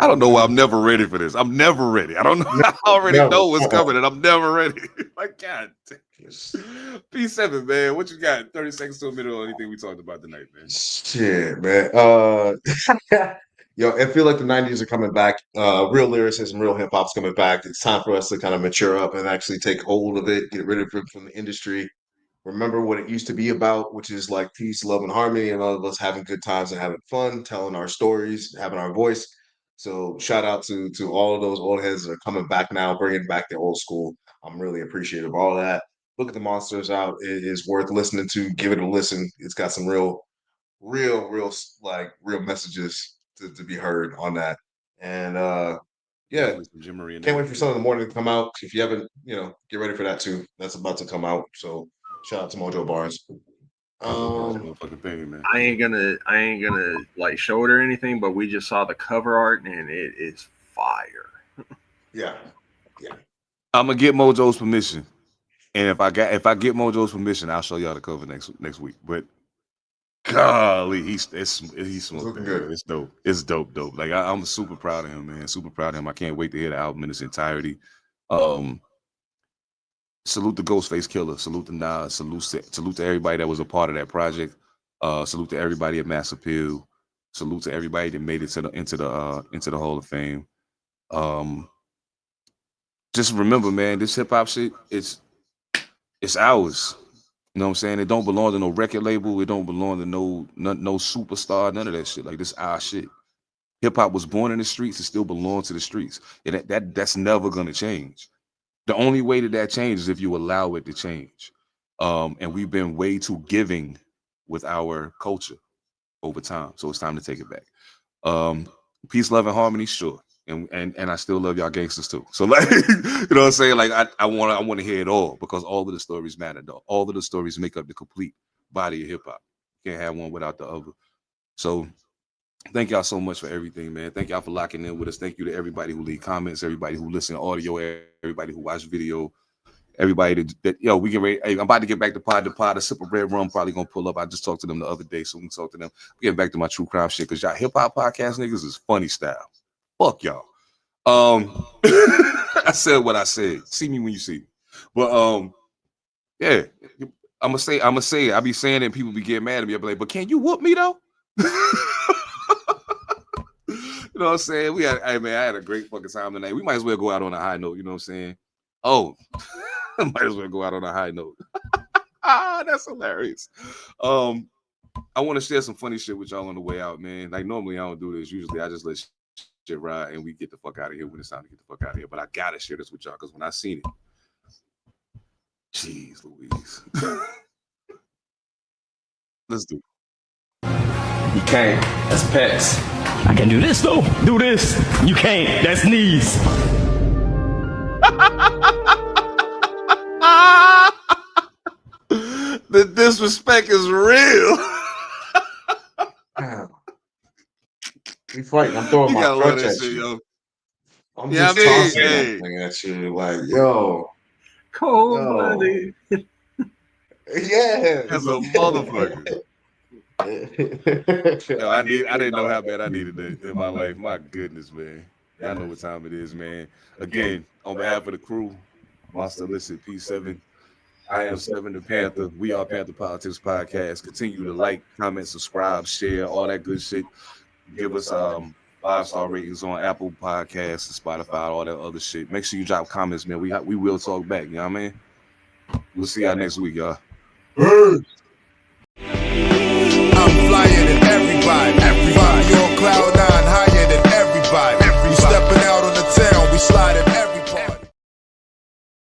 don't know why I'm never ready for this. I'm never ready. I don't know. I already know what's coming, and I'm never ready. Like, God damn. P7, man. What you got? 30 seconds to a minute on anything we talked about tonight, man. Shit, man. Yo, I feel like the 90s are coming back. Real lyricism, real hip hop's coming back. It's time for us to kind of mature up and actually take hold of it, get rid of it from the industry. Remember what it used to be about, which is like peace, love, and harmony, and all of us having good times and having fun, telling our stories, having our voice. So shout out to all of those old heads that are coming back now, bringing back the old school. I'm really appreciative of all of that. Look at the Monsters out. It is worth listening to. Give it a listen. It's got some real messages to be heard on that. And yeah, can't wait for Sun in the Morning to come out. If you haven't, get ready for that too. That's about to come out. So shout out to Mojo Barnes. I ain't gonna like show it or anything, but we just saw the cover art and it is fire. Yeah. I'm gonna get Mojo's permission, and if I get Mojo's permission, I'll show y'all the cover next week. But golly, he's smoking good. It's dope. It's dope. Like I'm super proud of him, man. Super proud of him. I can't wait to hear the album in its entirety. Salute to Ghostface Killah. Salute to Nas. Salute to everybody that was a part of that project. Salute to everybody at Mass Appeal. Salute to everybody that made it into the Hall of Fame. Just remember, man, this hip hop shit, it's ours. You know what I'm saying? It don't belong to no record label. It don't belong to no superstar. None of that shit. Like, this our shit. Hip hop was born in the streets. It still belongs to the streets, and that's never gonna change. The only way that changes is if you allow it to change. And we've been way too giving with our culture over time. So it's time to take it back. Peace, love, and harmony, sure. And I still love y'all gangsters too. So like, you know what I'm saying? Like I want to hear it all because all of the stories matter though. All of the stories make up the complete body of hip hop. You can't have one without the other. So Thank y'all so much for everything, man. Thank y'all for locking in with us. Thank you to everybody who leave comments, everybody who listen to audio, everybody who watch video, everybody that we get ready. Hey, I'm about to get back to Pod. The Sip of Red Rum probably gonna pull up. I just talked to them the other day, so we can talk to them. I'm getting back to my true crime shit because y'all hip hop podcast niggas is funny style. Fuck y'all. I said what I said. See me when you see me. But yeah, I'm gonna say it. I be saying it and people be getting mad at me. I be like, but can you whoop me though? You know what I'm saying? I had a great fucking time tonight. We might as well go out on a high note, you know what I'm saying? Oh, might as well go out on a high note. That's hilarious. I want to share some funny shit with y'all on the way out, man. Like normally I don't do this. Usually I just let shit ride and we get the fuck out of here when it's time to get the fuck out of here. But I gotta share this with y'all because when I seen it, jeez Louise. Let's do it. You can't. That's pecs. I can do this though. Do this. You can't. That's knees. The disrespect is real. We fighting. I'm throwing my crutch at shit, you. Yo. I'm just tossing that thing at you. Like, yo. Cold-blooded. Yeah. That's a motherfucker. Yo, I didn't know how bad I needed it in my life. My goodness, man. Y'all know what time it is, man. Again, on behalf of the crew, Monster Elicit P7. I am Seven Da Pantha. We are Pantha Politix Podcast. Continue to like, comment, subscribe, share, all that good shit. Give us 5-star ratings on Apple Podcasts, Spotify, all that other shit. Make sure you drop comments, man. We will talk back. You know what I mean? We'll see y'all next week, y'all. I'm flyer than everybody.